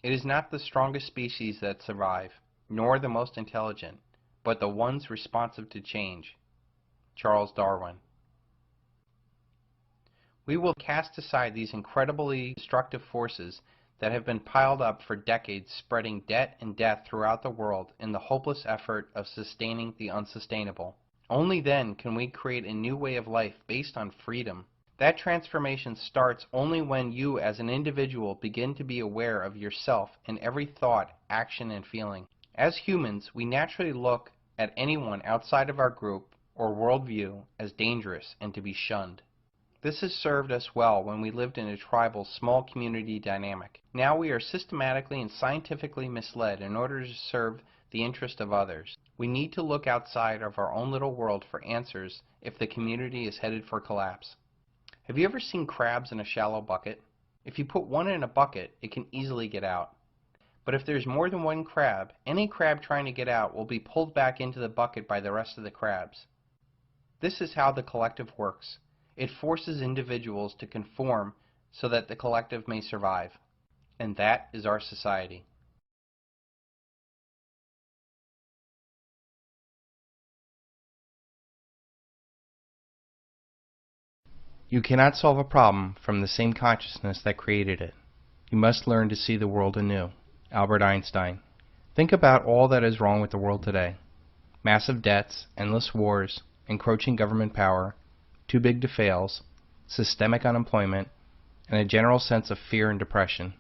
It is not the strongest species that survive, nor the most intelligent, but the ones responsive to change. Charles Darwin. We will cast aside these incredibly destructive forces that have been piled up for decades, spreading debt and death throughout the world in the hopeless effort of sustaining the unsustainable. Only then can we create a new way of life based on freedom. That transformation starts only when you as an individual begin to be aware of yourself in every thought, action, and feeling. As humans, we naturally look at anyone outside of our group or worldview as dangerous and to be shunned. This has served us well when we lived in a tribal, small community dynamic. Now we are systematically and scientifically misled in order to serve the interest of others. We need to look outside of our own little world for answers if the community is headed for collapse. Have you ever seen crabs in a shallow bucket? If you put one in a bucket, it can easily get out. But if there's more than one crab, any crab trying to get out will be pulled back into the bucket by the rest of the crabs. This is how the collective works. It forces individuals to conform so that the collective may survive. And that is our society. You cannot solve a problem from the same consciousness that created it. You must learn to see the world anew. Albert Einstein. Think about all that is wrong with the world today. Massive debts, endless wars, encroaching government power, too big to fails, systemic unemployment, and a general sense of fear and depression.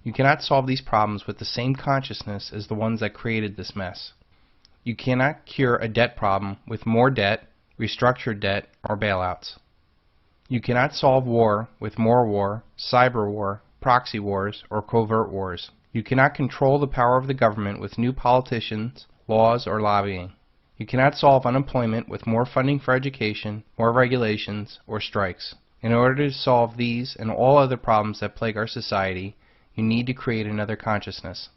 You cannot solve these problems with the same consciousness as the ones that created this mess. You cannot cure a debt problem with more debt, restructured debt, or bailouts. You cannot solve war with more war, cyber war, proxy wars, or covert wars. You cannot control the power of the government with new politicians, laws, or lobbying. You cannot solve unemployment with more funding for education, more regulations, or strikes. In order to solve these and all other problems that plague our society, you need to create another consciousness.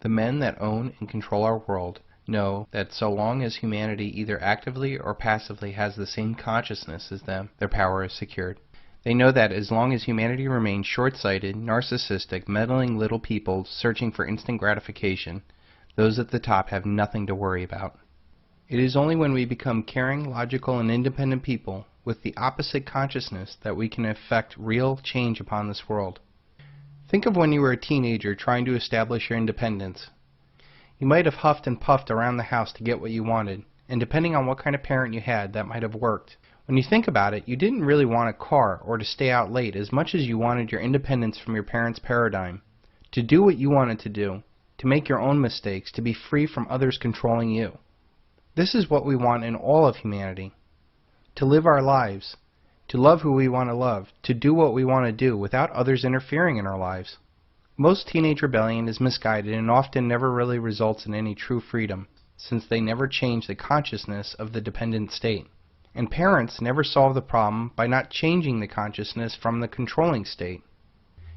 The men that own and control our world know that so long as humanity either actively or passively has the same consciousness as them, their power is secured. They know that as long as humanity remains short-sighted, narcissistic, meddling little people searching for instant gratification, those at the top have nothing to worry about. It is only when we become caring, logical, and independent people with the opposite consciousness that we can effect real change upon this world. Think of when you were a teenager trying to establish your independence. You might have huffed and puffed around the house to get what you wanted, and depending on what kind of parent you had, that might have worked. When you think about it, you didn't really want a car or to stay out late as much as you wanted your independence from your parents' paradigm, to do what you wanted to do, to make your own mistakes, to be free from others controlling you. This is what we want in all of humanity. To live our lives, to love who we want to love, to do what we want to do without others interfering in our lives. Most teenage rebellion is misguided and often never really results in any true freedom, since they never change the consciousness of the dependent state. And parents never solve the problem by not changing the consciousness from the controlling state.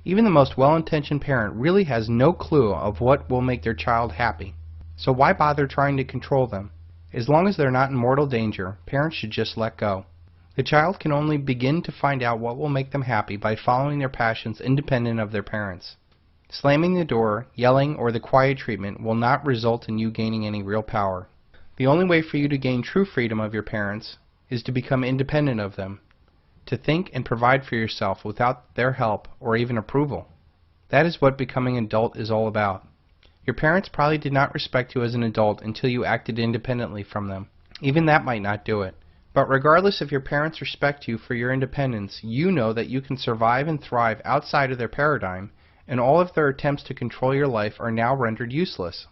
Even the most well-intentioned parent really has no clue of what will make their child happy. So why bother trying to control them? As long as they're not in mortal danger, parents should just let go. The child can only begin to find out what will make them happy by following their passions independent of their parents. Slamming the door, yelling, or the quiet treatment will not result in you gaining any real power. The only way for you to gain true freedom of your parents is to become independent of them, to think and provide for yourself without their help or even approval. That is what becoming an adult is all about. Your parents probably did not respect you as an adult until you acted independently from them. Even that might not do it. But regardless if your parents respect you for your independence, you know that you can survive and thrive outside of their paradigm, and all of their attempts to control your life are now rendered useless.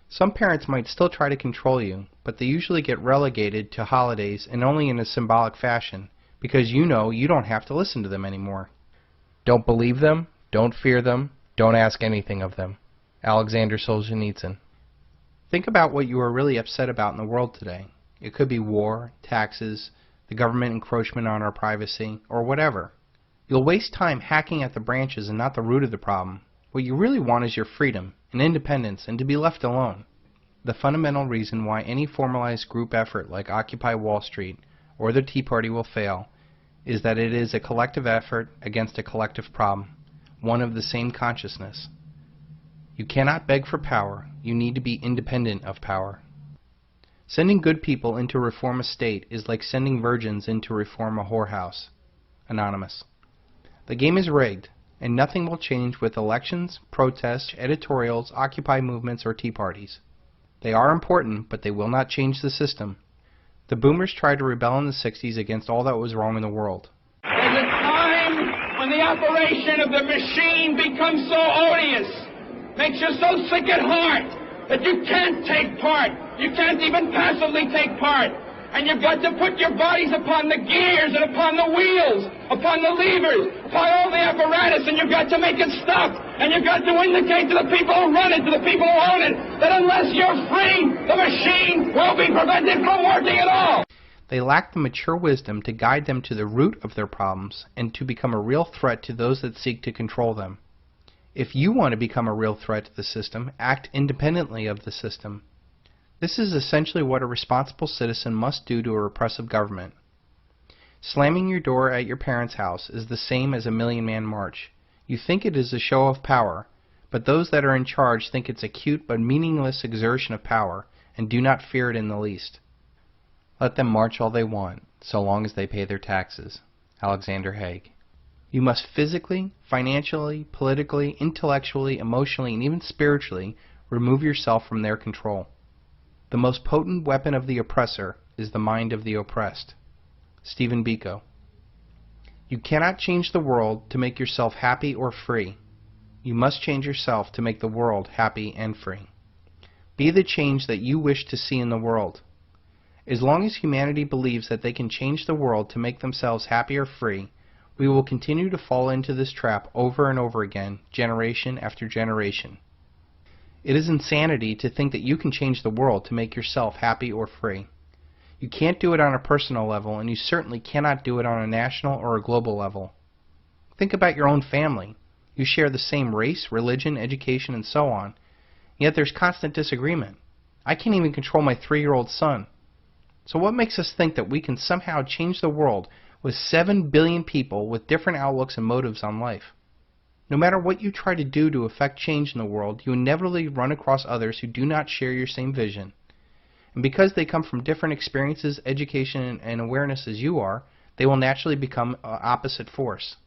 Some parents might still try to control you, but they usually get relegated to holidays and only in a symbolic fashion, because you know you don't have to listen to them anymore. Don't believe them, don't fear them, don't ask anything of them. Alexander Solzhenitsyn. Think about what you are really upset about in the world today. It could be war, taxes, the government encroachment on our privacy, or whatever. You'll waste time hacking at the branches and not the root of the problem. What you really want is your freedom and independence and to be left alone. The fundamental reason why any formalized group effort like Occupy Wall Street or the Tea Party will fail is that it is a collective effort against a collective problem, one of the same consciousness. You cannot beg for power. You need to be independent of power. Sending good people in to reform a state is like sending virgins in to reform a whorehouse. Anonymous. The game is rigged, and nothing will change with elections, protests, editorials, Occupy movements, or Tea Parties. They are important, but they will not change the system. The boomers tried to rebel in the 60s against all that was wrong in the world. There's a time when the operation of the machine becomes so odious, makes you so sick at heart, that you can't take part. You can't even passively take part. And you've got to put your bodies upon the gears and upon the wheels, upon the levers, upon all the apparatus, and you've got to make it stop. And you've got to indicate to the people who run it, to the people who own it, that unless you're free, the machine will be prevented from working at all. They lack the mature wisdom to guide them to the root of their problems and to become a real threat to those that seek to control them. If you want to become a real threat to the system, act independently of the system. This is essentially what a responsible citizen must do to a repressive government. Slamming your door at your parents' house is the same as a million-man march. You think it is a show of power, but those that are in charge think it's a cute but meaningless exertion of power and do not fear it in the least. Let them march all they want, so long as they pay their taxes. Alexander Haig. You must physically, financially, politically, intellectually, emotionally, and even spiritually Remove yourself from their control. The most potent weapon of the oppressor is the mind of the oppressed. Stephen Biko. You cannot change the world to make yourself happy or free. You must change yourself to make the world happy and free. Be the change that you wish to see in the world. As long as humanity believes that they can change the world to make themselves happy or free, we will continue to fall into this trap over and over again, generation after generation. It is insanity to think that you can change the world to make yourself happy or free. You can't do it on a personal level, and you certainly cannot do it on a national or a global level. Think about your own family. You share the same race, religion, education, and so on, yet there's constant disagreement. I can't even control my 3-year-old son. So what makes us think that we can somehow change the world with 7 billion people with different outlooks and motives on life? No matter what you try to do to affect change in the world, you inevitably run across others who do not share your same vision. And because they come from different experiences, education, and awareness as you are, they will naturally become an opposite force.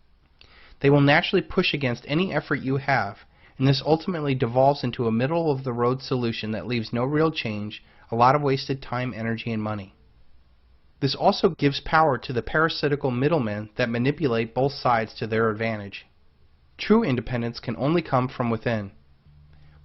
They will naturally push against any effort you have, and this ultimately devolves into a middle-of-the-road solution that leaves no real change, a lot of wasted time, energy, and money. This also gives power to the parasitical middlemen that manipulate both sides to their advantage. True independence can only come from within.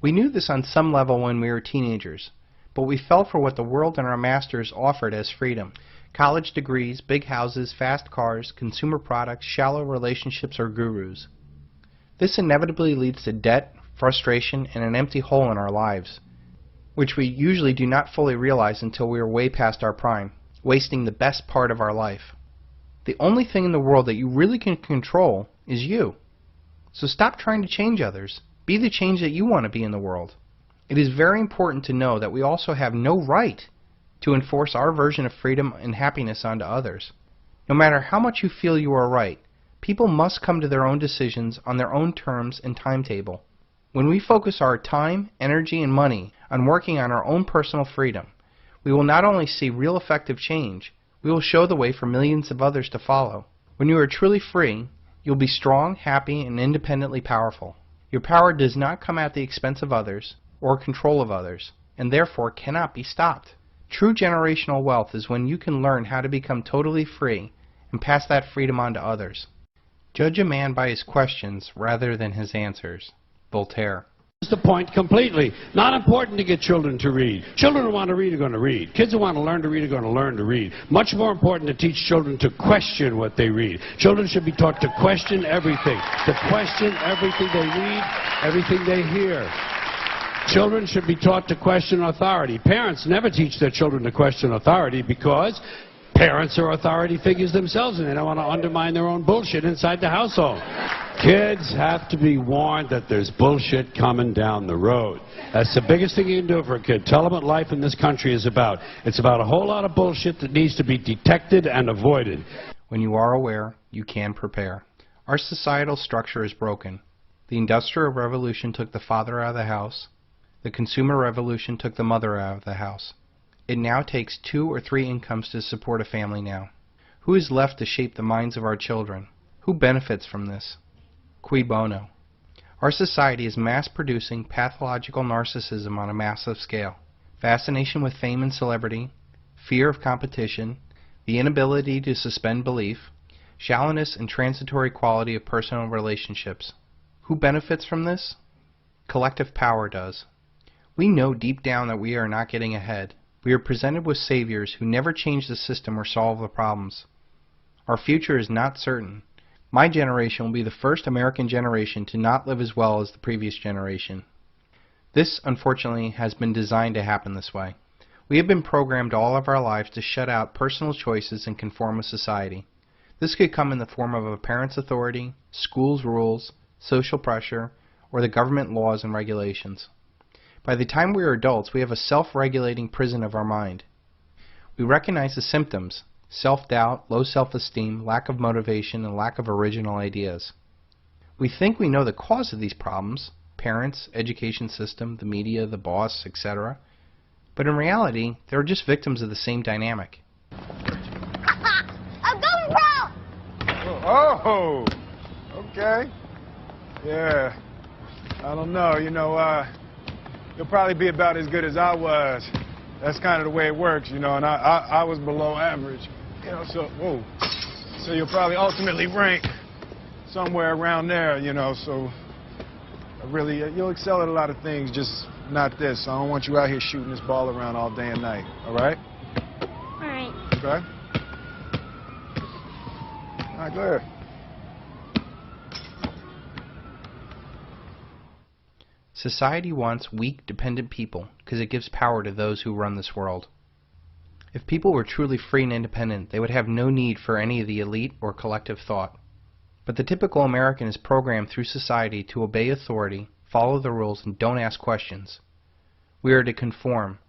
We knew this on some level when we were teenagers, but we fell for what the world and our masters offered as freedom. College degrees, big houses, fast cars, consumer products, shallow relationships, or gurus. This inevitably leads to debt, frustration, and an empty hole in our lives, which we usually do not fully realize until we are way past our prime, wasting the best part of our life. The only thing in the world that you really can control is you. So stop trying to change others. Be the change that you want to be in the world. It is very important to know that we also have no right to enforce our version of freedom and happiness onto others. No matter how much you feel you are right, people must come to their own decisions on their own terms and timetable. When we focus our time, energy, and money on working on our own personal freedom, we will not only see real effective change, we will show the way for millions of others to follow. When you are truly free, you'll be strong, happy, and independently powerful. Your power does not come at the expense of others or control of others, and therefore cannot be stopped. True generational wealth is when you can learn how to become totally free and pass that freedom on to others. Judge a man by his questions rather than his answers. Voltaire. The point completely. Not important to get children to read. Children who want to read are going to read. Kids who want to learn to read are going to learn to read. Much more important to teach children to question what they read. Children should be taught to question everything. To question everything they read, everything they hear. Children should be taught to question authority. Parents never teach their children to question authority because parents are authority figures themselves and they don't want to undermine their own bullshit inside the household. Kids have to be warned that there's bullshit coming down the road. That's the biggest thing you can do for a kid. Tell them what life in this country is about. It's about a whole lot of bullshit that needs to be detected and avoided. When you are aware, you can prepare. Our societal structure is broken. The Industrial Revolution took the father out of the house. The Consumer Revolution took the mother out of the house. It now takes 2 or 3 incomes to support a family now. Who is left to shape the minds of our children? Who benefits from this? Cui bono? Our society is mass-producing pathological narcissism on a massive scale. Fascination with fame and celebrity, fear of competition, the inability to suspend belief, shallowness and transitory quality of personal relationships. Who benefits from this? Collective power does. We know deep down that we are not getting ahead. We are presented with saviors who never change the system or solve the problems. Our future is not certain. My generation will be the first American generation to not live as well as the previous generation. This, unfortunately, has been designed to happen this way. We have been programmed all of our lives to shut out personal choices and conform with society. This could come in the form of a parent's authority, school's rules, social pressure, or the government laws and regulations. By the time we are adults, we have a self-regulating prison of our mind. We recognize the symptoms: self-doubt, low self-esteem, lack of motivation, and lack of original ideas. We think we know the cause of these problems: parents, education system, the media, the boss, etc. But in reality, they're just victims of the same dynamic. I'm going brown! Oh, okay. Yeah. I don't know, you'll probably be about as good as I was. That's kind of the way it works, you know, and I was below average. You know, so, whoa. So you'll probably ultimately rank somewhere around there, you know, so really, you'll excel at a lot of things, just not this. I don't want you out here shooting this ball around all day and night, all right? All right. Okay? All right, go ahead. Society wants weak, dependent people because it gives power to those who run this world. If people were truly free and independent, they would have no need for any of the elite or collective thought. But the typical American is programmed through society to obey authority, follow the rules, and don't ask questions. We are to conform.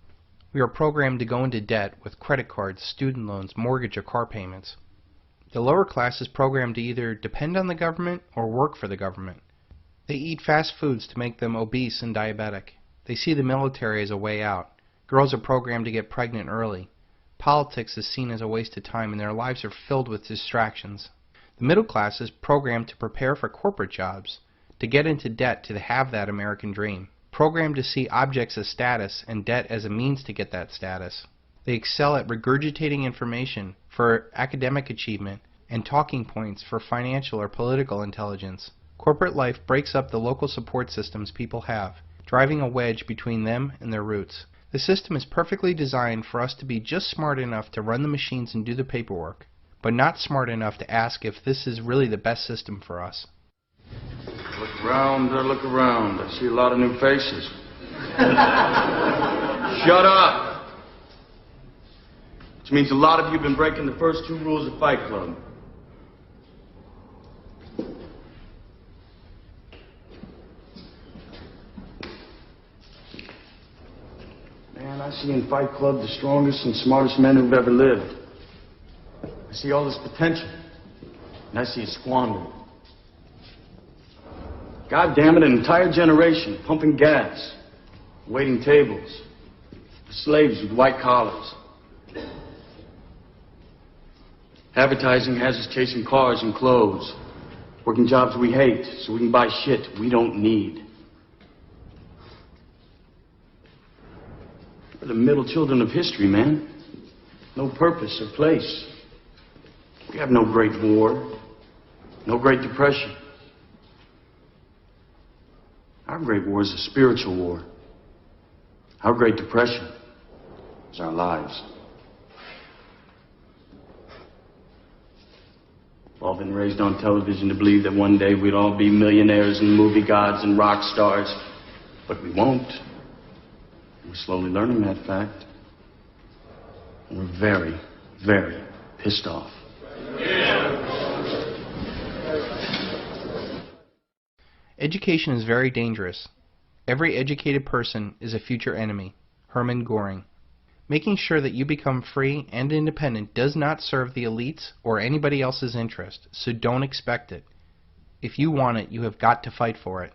We are programmed to go into debt with credit cards, student loans, mortgage, or car payments. The lower class is programmed to either depend on the government or work for the government. They eat fast foods to make them obese and diabetic. They see the military as a way out. Girls are programmed to get pregnant early. Politics is seen as a waste of time, and their lives are filled with distractions. The middle class is programmed to prepare for corporate jobs, to get into debt to have that American dream, programmed to see objects as status and debt as a means to get that status. They excel at regurgitating information for academic achievement and talking points for financial or political intelligence. Corporate life breaks up the local support systems people have, driving a wedge between them and their roots. The system is perfectly designed for us to be just smart enough to run the machines and do the paperwork, but not smart enough to ask if this is really the best system for us. Look around, look around. I see a lot of new faces. Shut up! Which means a lot of you have been breaking the first 2 rules of Fight Club. Man, I see in Fight Club the strongest and smartest men who've ever lived. I see all this potential, and I see it squandered. God damn it, an entire generation pumping gas, waiting tables, slaves with white collars. Advertising has us chasing cars and clothes, working jobs we hate so we can buy shit we don't need. We're the middle children of history, man. No purpose or place. We have no great war, no great depression. Our great war is a spiritual war. Our great depression is our lives. We've all been raised on television to believe that one day we'd all be millionaires and movie gods and rock stars, but we won't. We're slowly learning that fact. And we're very, very pissed off. Education is very dangerous. Every educated person is a future enemy. Hermann Göring. Making sure that you become free and independent does not serve the elites or anybody else's interest, so don't expect it. If you want it, you have got to fight for it.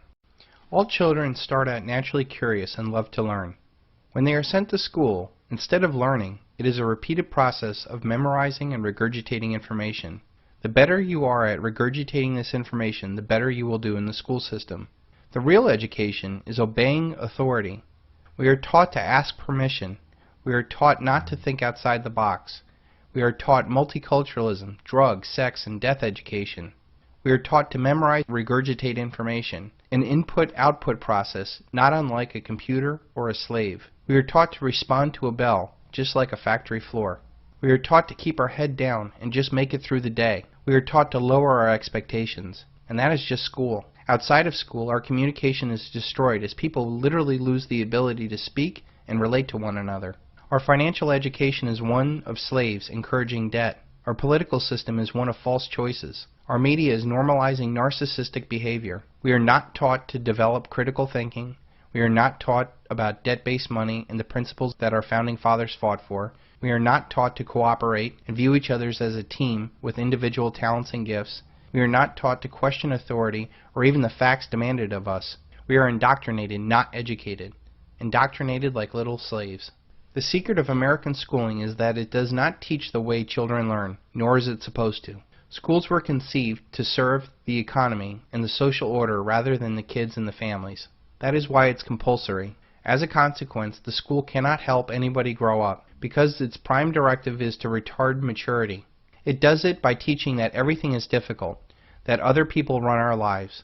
All children start out naturally curious and love to learn. When they are sent to school, instead of learning, it is a repeated process of memorizing and regurgitating information. The better you are at regurgitating this information, the better you will do in the school system. The real education is obeying authority. We are taught to ask permission. We are taught not to think outside the box. We are taught multiculturalism, drugs, sex, and death education. We are taught to memorize, regurgitate information, an input-output process not unlike a computer or a slave. We are taught to respond to a bell, just like a factory floor. We are taught to keep our head down and just make it through the day. We are taught to lower our expectations, and that is just school. Outside of school, our communication is destroyed as people literally lose the ability to speak and relate to one another. Our financial education is one of slaves encouraging debt. Our political system is one of false choices. Our media is normalizing narcissistic behavior. We are not taught to develop critical thinking. We are not taught about debt-based money and the principles that our founding fathers fought for. We are not taught to cooperate and view each other as a team with individual talents and gifts. We are not taught to question authority or even the facts demanded of us. We are indoctrinated, not educated. Indoctrinated like little slaves. The secret of American schooling is that it does not teach the way children learn, nor is it supposed to. Schools were conceived to serve the economy and the social order rather than the kids and the families. That is why it's compulsory. As a consequence, the school cannot help anybody grow up, because its prime directive is to retard maturity. It does it by teaching that everything is difficult, that other people run our lives,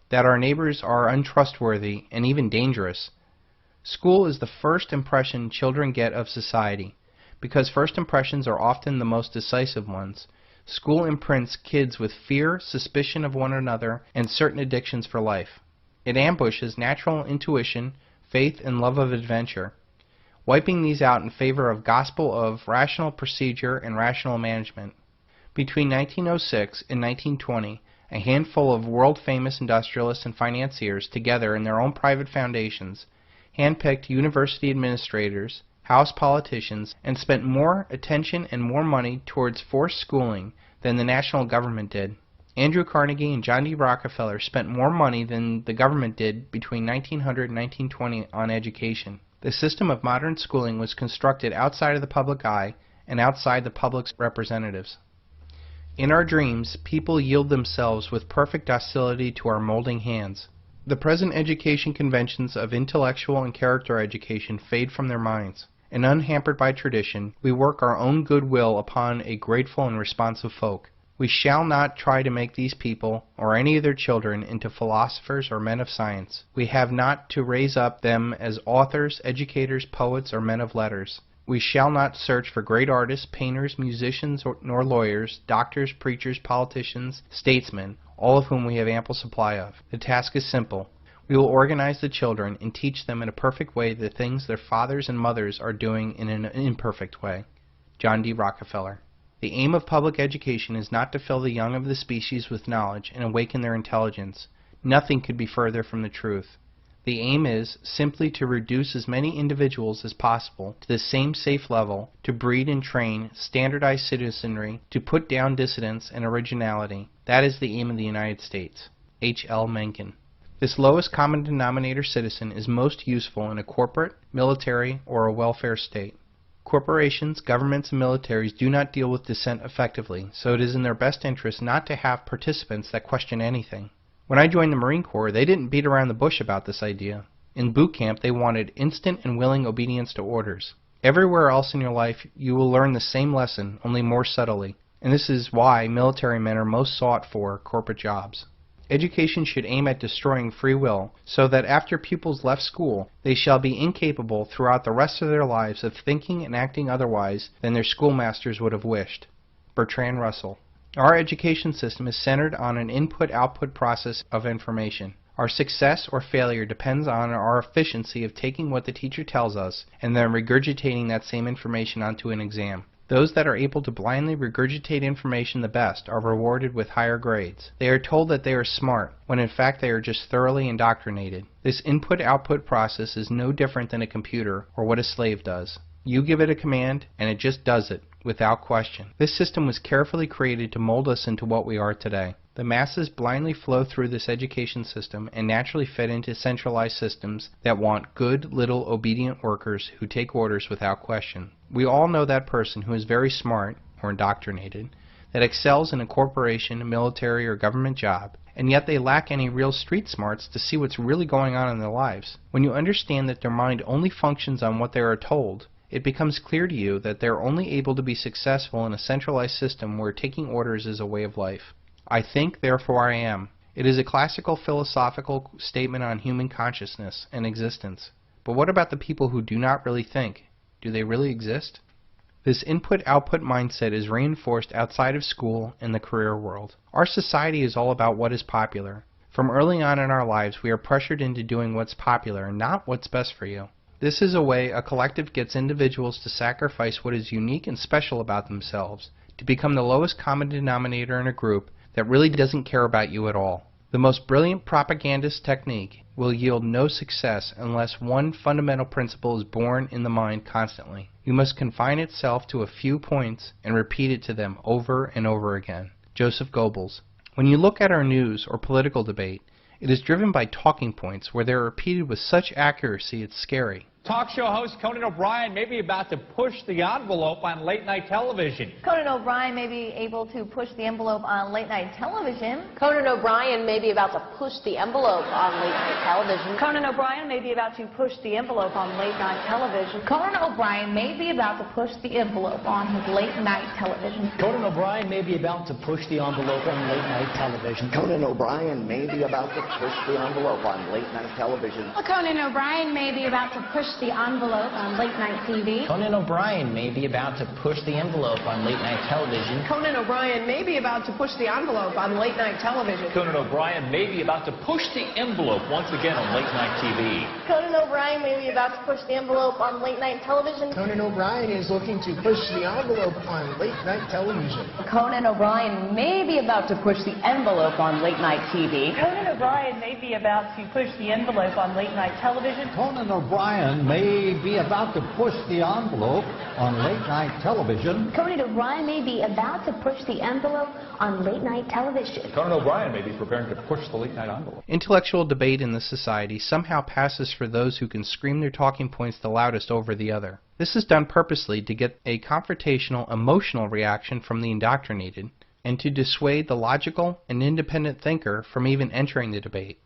that our neighbors are untrustworthy and even dangerous. School is the first impression children get of society. Because first impressions are often the most decisive ones, school imprints kids with fear, suspicion of one another, and certain addictions for life. It ambushes natural intuition, faith, and love of adventure, wiping these out in favor of gospel of rational procedure and rational management. Between 1906 and 1920, a handful of world-famous industrialists and financiers together in their own private foundations handpicked university administrators, House politicians, and spent more attention and more money towards forced schooling than the national government did. Andrew Carnegie and John D. Rockefeller spent more money than the government did between 1900 and 1920 on education. The system of modern schooling was constructed outside of the public eye and outside the public's representatives. In our dreams, people yield themselves with perfect docility to our molding hands. The present education conventions of intellectual and character education fade from their minds, and unhampered by tradition, we work our own good will upon a grateful and responsive folk. We shall not try to make these people, or any of their children, into philosophers or men of science. We have not to raise up them as authors, educators, poets, or men of letters. We shall not search for great artists, painters, musicians, nor lawyers, doctors, preachers, politicians, statesmen, all of whom we have ample supply of. The task is simple. We will organize the children and teach them in a perfect way the things their fathers and mothers are doing in an imperfect way. John D. Rockefeller. The aim of public education is not to fill the young of the species with knowledge and awaken their intelligence. Nothing could be further from the truth. The aim is simply to reduce as many individuals as possible to the same safe level, to breed and train standardized citizenry, to put down dissidence and originality. That is the aim of the United States. H. L. Mencken. This lowest common denominator citizen is most useful in a corporate, military, or a welfare state. Corporations, governments, and militaries do not deal with dissent effectively, so it is in their best interest not to have participants that question anything. When I joined the Marine Corps, they didn't beat around the bush about this idea. In boot camp, they wanted instant and willing obedience to orders. Everywhere else in your life, you will learn the same lesson, only more subtly, and this is why military men are most sought for corporate jobs. Education should aim at destroying free will, so that after pupils left school, they shall be incapable throughout the rest of their lives of thinking and acting otherwise than their schoolmasters would have wished. Bertrand Russell. Our education system is centered on an input-output process of information. Our success or failure depends on our efficiency of taking what the teacher tells us and then regurgitating that same information onto an exam. Those that are able to blindly regurgitate information the best are rewarded with higher grades. They are told that they are smart, when in fact they are just thoroughly indoctrinated. This input-output process is no different than a computer or what a slave does. You give it a command, and it just does it, without question. This system was carefully created to mold us into what we are today. The masses blindly flow through this education system and naturally fit into centralized systems that want good, little, obedient workers who take orders without question. We all know that person who is very smart, or indoctrinated, that excels in a corporation, military, or government job, and yet they lack any real street smarts to see what's really going on in their lives. When you understand that their mind only functions on what they are told, it becomes clear to you that they are only able to be successful in a centralized system where taking orders is a way of life. I think, therefore I am. It is a classical philosophical statement on human consciousness and existence. But what about the people who do not really think? Do they really exist? This input-output mindset is reinforced outside of school and the career world. Our society is all about what is popular. From early on in our lives, we are pressured into doing what's popular and not what's best for you. This is a way a collective gets individuals to sacrifice what is unique and special about themselves, to become the lowest common denominator in a group that really doesn't care about you at all. The most brilliant propagandist technique will yield no success unless one fundamental principle is born in the mind constantly. You must confine itself to a few points and repeat it to them over and over again. Joseph Goebbels. When you look at our news or political debate, it is driven by talking points where they are repeated with such accuracy it's scary. Talk show host Conan O'Brien may be about to push the envelope on late-night television. Conan O'Brien may be able to push the envelope on late-night television. Conan O'Brien may be about to push the envelope on late-night television. Conan O'Brien may be about to push the envelope on late-night television. Conan O'Brien may be about to push the envelope on his late-night television. Conan O'Brien may be about to push the envelope on late-night television. Conan O'Brien may be about to push the envelope on late-night television. Conan O'Brien may be about to push the envelope on late-night TV. Conan O'Brien may be about to push the envelope on late-night television. Conan O'Brien may be about to push the envelope on late-night television. Conan O'Brien may be about to push the envelope once again on late-night TV. Conan O'Brien may be about to push the envelope on late-night television. Conan O'Brien is looking to push the envelope on late-night television. Conan O'Brien may be about to push the envelope on late-night TV. Conan O'Brien may be about to push the envelope on late-night television. Conan O'Brien may be about to push the envelope on late-night television. Conan O'Brien may be about to push the envelope on late-night television. Conan O'Brien may be preparing to push the late-night envelope. Intellectual debate in this society somehow passes for those who can scream their talking points the loudest over the other. This is done purposely to get a confrontational, emotional reaction from the indoctrinated, and to dissuade the logical and independent thinker from even entering the debate.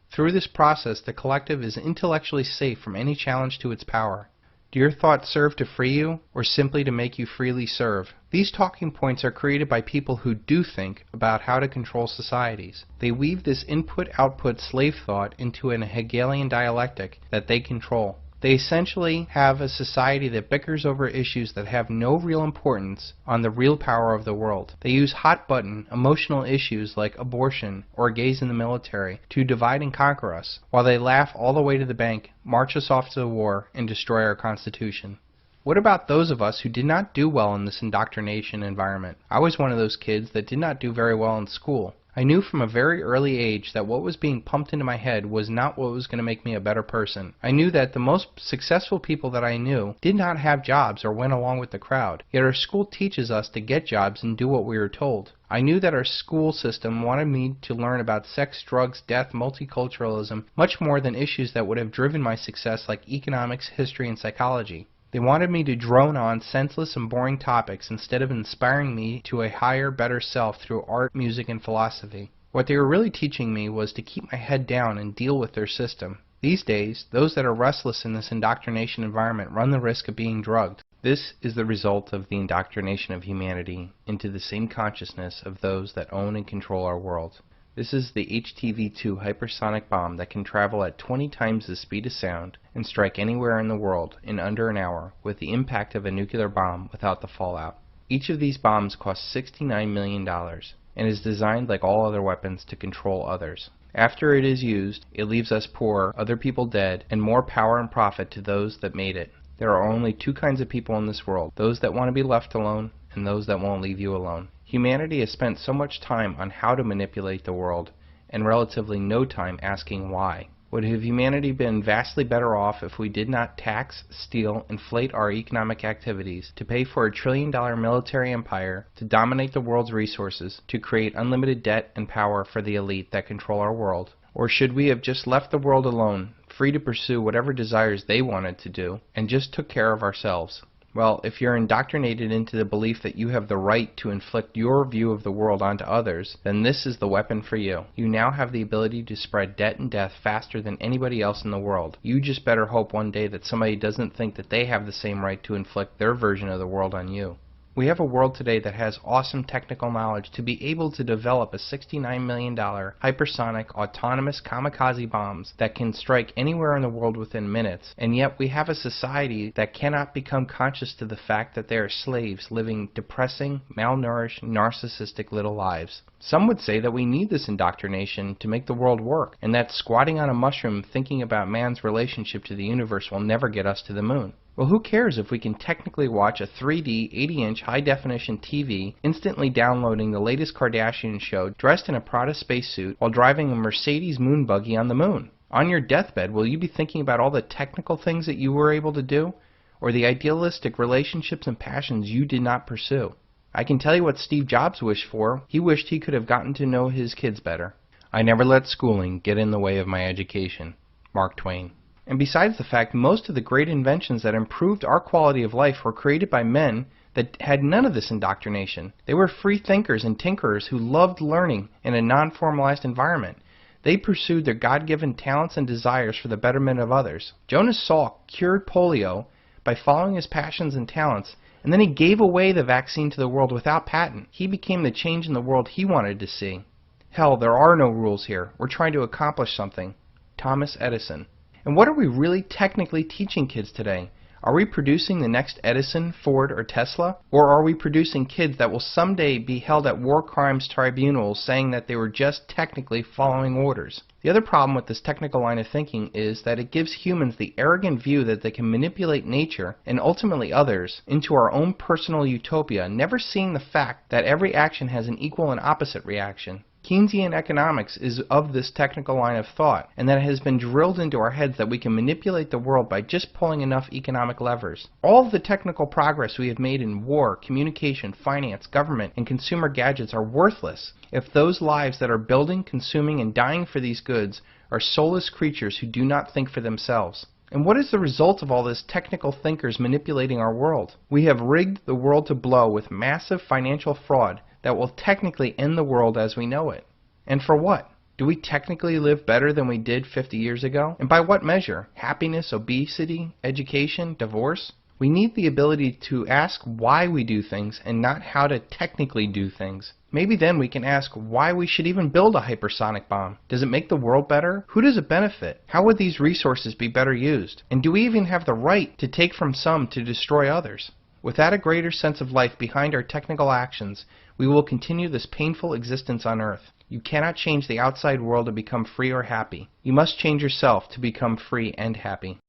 Through this process, the collective is intellectually safe from any challenge to its power. Do your thoughts serve to free you, or simply to make you freely serve? These talking points are created by people who do think about how to control societies. They weave this input-output slave thought into an Hegelian dialectic that they control. They essentially have a society that bickers over issues that have no real importance on the real power of the world. They use hot-button, emotional issues like abortion or gays in the military to divide and conquer us, while they laugh all the way to the bank, march us off to the war, and destroy our Constitution. What about those of us who did not do well in this indoctrination environment? I was one of those kids that did not do very well in school. I knew from a very early age that what was being pumped into my head was not what was going to make me a better person. I knew that the most successful people that I knew did not have jobs or went along with the crowd, yet our school teaches us to get jobs and do what we are told. I knew that our school system wanted me to learn about sex, drugs, death, multiculturalism, much more than issues that would have driven my success like economics, history, and psychology. They wanted me to drone on senseless and boring topics instead of inspiring me to a higher, better self through art, music, and philosophy. What they were really teaching me was to keep my head down and deal with their system. These days, those that are restless in this indoctrination environment run the risk of being drugged. This is the result of the indoctrination of humanity into the same consciousness of those that own and control our world. This is the HTV-2 hypersonic bomb that can travel at 20 times the speed of sound and strike anywhere in the world in under an hour with the impact of a nuclear bomb without the fallout. Each of these bombs costs $69 million and is designed like all other weapons to control others. After it is used, it leaves us poor, other people dead, and more power and profit to those that made it. There are only two kinds of people in this world, those that want to be left alone and those that won't leave you alone. Humanity has spent so much time on how to manipulate the world, and relatively no time asking why. Would have humanity been vastly better off if we did not tax, steal, inflate our economic activities to pay for a $1 trillion military empire, to dominate the world's resources, to create unlimited debt and power for the elite that control our world? Or should we have just left the world alone, free to pursue whatever desires they wanted to do, and just took care of ourselves? Well, if you're indoctrinated into the belief that you have the right to inflict your view of the world onto others, then this is the weapon for you. You now have the ability to spread debt and death faster than anybody else in the world. You just better hope one day that somebody doesn't think that they have the same right to inflict their version of the world on you. We have a world today that has awesome technical knowledge to be able to develop a $69 million hypersonic autonomous kamikaze bombs that can strike anywhere in the world within minutes, and yet we have a society that cannot become conscious to the fact that they are slaves living depressing, malnourished, narcissistic little lives. Some would say that we need this indoctrination to make the world work, and that squatting on a mushroom thinking about man's relationship to the universe will never get us to the moon. Well, who cares if we can technically watch a 3D, 80-inch high-definition TV, instantly downloading the latest Kardashian show, dressed in a Prada spacesuit, while driving a Mercedes moon buggy on the moon? On your deathbed, will you be thinking about all the technical things that you were able to do, or the idealistic relationships and passions you did not pursue? I can tell you what Steve Jobs wished for. He wished he could have gotten to know his kids better. I never let schooling get in the way of my education. Mark Twain. And besides the fact, most of the great inventions that improved our quality of life were created by men that had none of this indoctrination. They were free thinkers and tinkerers who loved learning in a non-formalized environment. They pursued their God-given talents and desires for the betterment of others. Jonas Salk cured polio by following his passions and talents, and then he gave away the vaccine to the world without patent. He became the change in the world he wanted to see. Hell, there are no rules here. We're trying to accomplish something. Thomas Edison. And what are we really technically teaching kids today? Are we producing the next Edison, Ford, or Tesla? Or are we producing kids that will someday be held at war crimes tribunals saying that they were just technically following orders? The other problem with this technical line of thinking is that it gives humans the arrogant view that they can manipulate nature, and ultimately others, into our own personal utopia, never seeing the fact that every action has an equal and opposite reaction. Keynesian economics is of this technical line of thought, and that it has been drilled into our heads that we can manipulate the world by just pulling enough economic levers. All of the technical progress we have made in war, communication, finance, government, and consumer gadgets are worthless if those lives that are building, consuming, and dying for these goods are soulless creatures who do not think for themselves. And what is the result of all this technical thinkers manipulating our world? We have rigged the world to blow with massive financial fraud that will technically end the world as we know it. And for what? Do we technically live better than we did 50 years ago? And by what measure? Happiness, obesity, education, divorce? We need the ability to ask why we do things and not how to technically do things. Maybe then we can ask why we should even build a hypersonic bomb. Does it make the world better? Who does it benefit? How would these resources be better used? And do we even have the right to take from some to destroy others? Without a greater sense of life behind our technical actions, we will continue this painful existence on Earth. You cannot change the outside world to become free or happy. You must change yourself to become free and happy.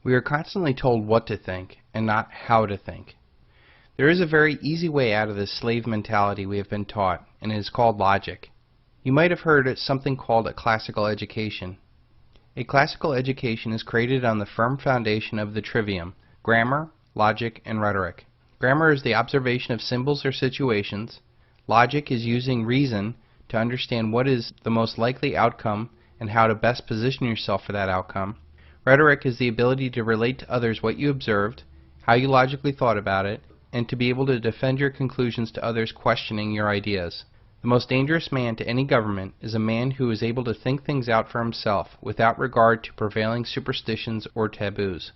We are constantly told what to think and not how to think. There is a very easy way out of this slave mentality we have been taught, and it is called logic. You might have heard of something called a classical education. A classical education is created on the firm foundation of the trivium: grammar, logic, and rhetoric. Grammar is the observation of symbols or situations. Logic is using reason to understand what is the most likely outcome and how to best position yourself for that outcome. Rhetoric is the ability to relate to others what you observed, how you logically thought about it, and to be able to defend your conclusions to others questioning your ideas. The most dangerous man to any government is a man who is able to think things out for himself without regard to prevailing superstitions or taboos.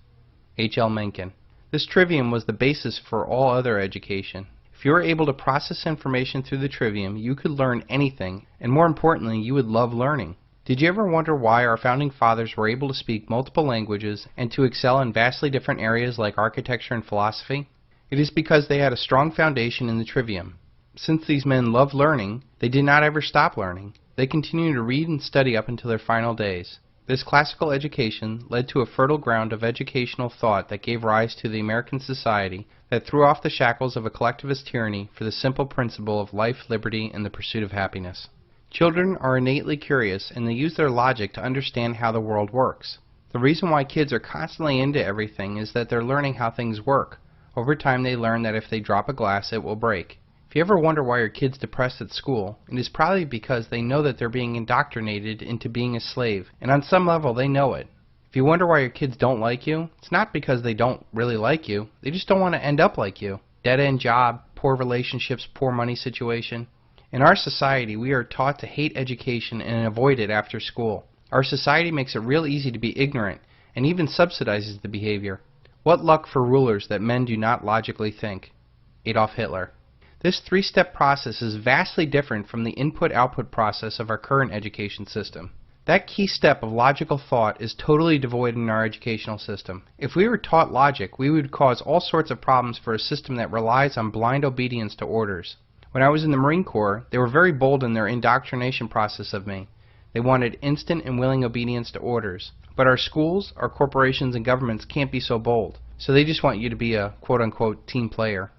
H.L. Mencken. This trivium was the basis for all other education. If you were able to process information through the trivium, you could learn anything, and more importantly, you would love learning. Did you ever wonder why our founding fathers were able to speak multiple languages and to excel in vastly different areas like architecture and philosophy? It is because they had a strong foundation in the trivium. Since these men loved learning, they did not ever stop learning. They continued to read and study up until their final days. This classical education led to a fertile ground of educational thought that gave rise to the American society that threw off the shackles of a collectivist tyranny for the simple principle of life, liberty, and the pursuit of happiness. Children are innately curious, and they use their logic to understand how the world works. The reason why kids are constantly into everything is that they're learning how things work. Over time they learn that if they drop a glass, it will break. If you ever wonder why your kid's depressed at school, it is probably because they know that they're being indoctrinated into being a slave, and on some level they know it. If you wonder why your kids don't like you, it's not because they don't really like you, they just don't want to end up like you. Dead-end job, poor relationships, poor money situation. In our society, we are taught to hate education and avoid it after school. Our society makes it real easy to be ignorant, and even subsidizes the behavior. What luck for rulers that men do not logically think. Adolf Hitler. This three-step process is vastly different from the input-output process of our current education system. That key step of logical thought is totally devoid in our educational system. If we were taught logic, we would cause all sorts of problems for a system that relies on blind obedience to orders. When I was in the Marine Corps, they were very bold in their indoctrination process of me. They wanted instant and willing obedience to orders. But our schools, our corporations, and governments can't be so bold. So they just want you to be a quote-unquote team player.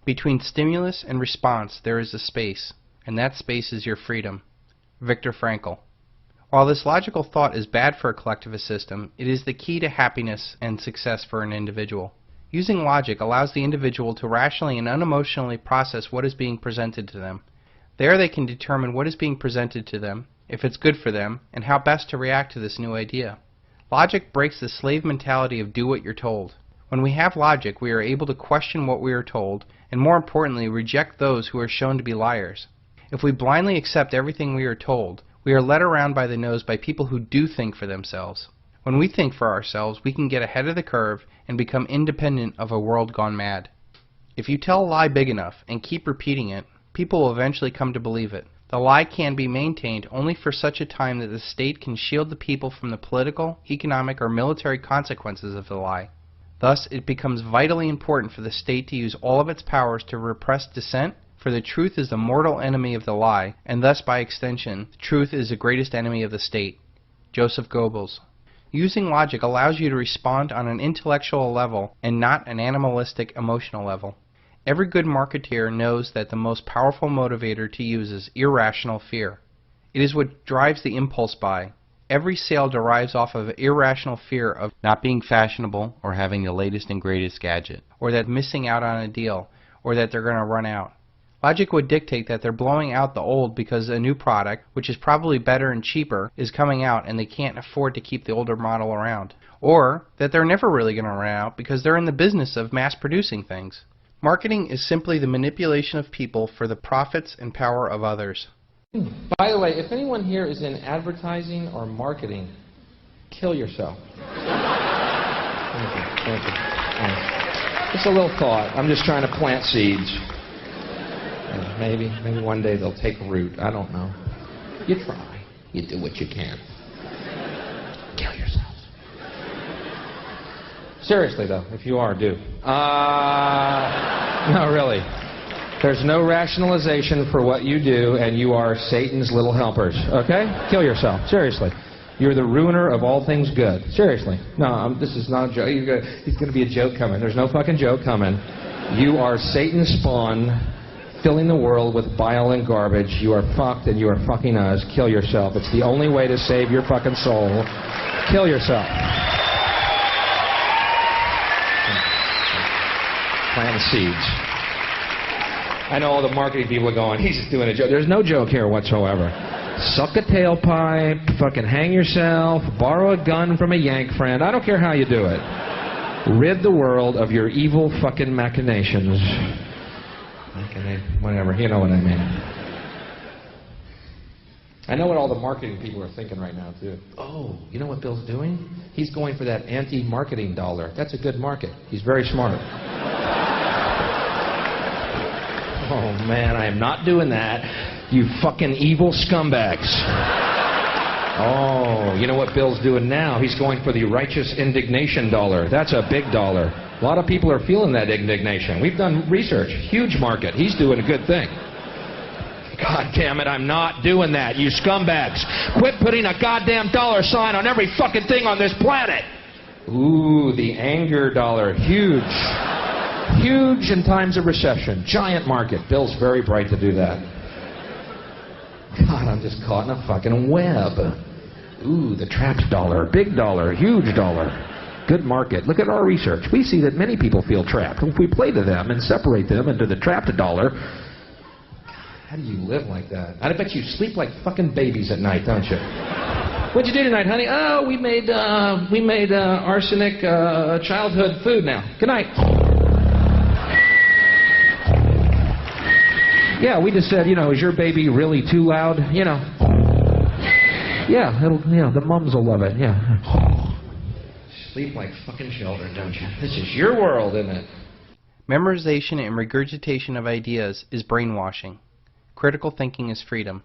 Between stimulus and response, there is a space, and that space is your freedom. Viktor Frankl. While this logical thought is bad for a collectivist system, it is the key to happiness and success for an individual. Using logic allows the individual to rationally and unemotionally process what is being presented to them. There they can determine what is being presented to them, if it's good for them, and how best to react to this new idea. Logic breaks the slave mentality of do what you're told. When we have logic, we are able to question what we are told, and more importantly, reject those who are shown to be liars. If we blindly accept everything we are told, we are led around by the nose by people who do think for themselves. When we think for ourselves, we can get ahead of the curve and become independent of a world gone mad. If you tell a lie big enough and keep repeating it, people will eventually come to believe it. The lie can be maintained only for such a time that the state can shield the people from the political, economic, or military consequences of the lie. Thus, it becomes vitally important for the state to use all of its powers to repress dissent, for the truth is the mortal enemy of the lie, and thus, by extension, the truth is the greatest enemy of the state. Joseph Goebbels. Using logic allows you to respond on an intellectual level and not an animalistic, emotional level. Every good marketeer knows that the most powerful motivator to use is irrational fear. It is what drives the impulse buy. Every sale derives off of irrational fear of not being fashionable or having the latest and greatest gadget, or that missing out on a deal, or that they're going to run out. Logic would dictate that they're blowing out the old because a new product, which is probably better and cheaper, is coming out and they can't afford to keep the older model around. Or that they're never really going to run out because they're in the business of mass producing things. Marketing is simply the manipulation of people for the profits and power of others. By the way, if anyone here is in advertising or marketing, kill yourself. Thank you. Thank you. Thanks. Just a little thought. I'm just trying to plant seeds. And maybe one day they'll take root. I don't know. You try. You do what you can. Kill yourselves. Seriously, though, if you are, do. No, really. There's no rationalization for what you do, and you are Satan's little helpers, okay? Kill yourself, seriously. You're the ruiner of all things good. Seriously. No, this is not a joke. It's going to be a joke coming. There's no fucking joke coming. You are Satan's spawn, filling the world with bile and garbage. You are fucked, and you are fucking us. Kill yourself. It's the only way to save your fucking soul. Kill yourself. Plant the seeds. I know all the marketing people are going, he's just doing a joke. There's no joke here whatsoever. Suck a tailpipe, fucking hang yourself, borrow a gun from a yank friend. I don't care how you do it. Rid the world of your evil fucking machinations. Whatever, you know what I mean. I know what all the marketing people are thinking right now, too. Oh, you know what Bill's doing? He's going for that anti-marketing dollar. That's a good market. He's very smart. Oh, man, I am not doing that. You fucking evil scumbags. Oh, you know what Bill's doing now? He's going for the righteous indignation dollar. That's a big dollar. A lot of people are feeling that indignation. We've done research. Huge market. He's doing a good thing. God damn it, I'm not doing that, you scumbags. Quit putting a goddamn dollar sign on every fucking thing on this planet. Ooh, the anger dollar. Huge. Huge in times of recession. Giant market. Bill's very bright to do that. God, I'm just caught in a fucking web. Ooh, the trapped dollar. Big dollar. Huge dollar. Good market. Look at our research. We see that many people feel trapped. If we play to them and separate them into the trapped dollar, how do you live like that? I bet you sleep like fucking babies at night, don't you? What'd you do tonight, honey? Oh, we made arsenic childhood food now. Good night. Yeah, we just said, is your baby really too loud? Yeah, the mums will love it, yeah. Sleep like fucking children, don't you? This is your world, isn't it? Memorization and regurgitation of ideas is brainwashing. Critical thinking is freedom.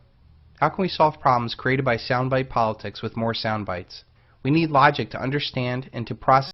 How can we solve problems created by soundbite politics with more soundbites? We need logic to understand and to process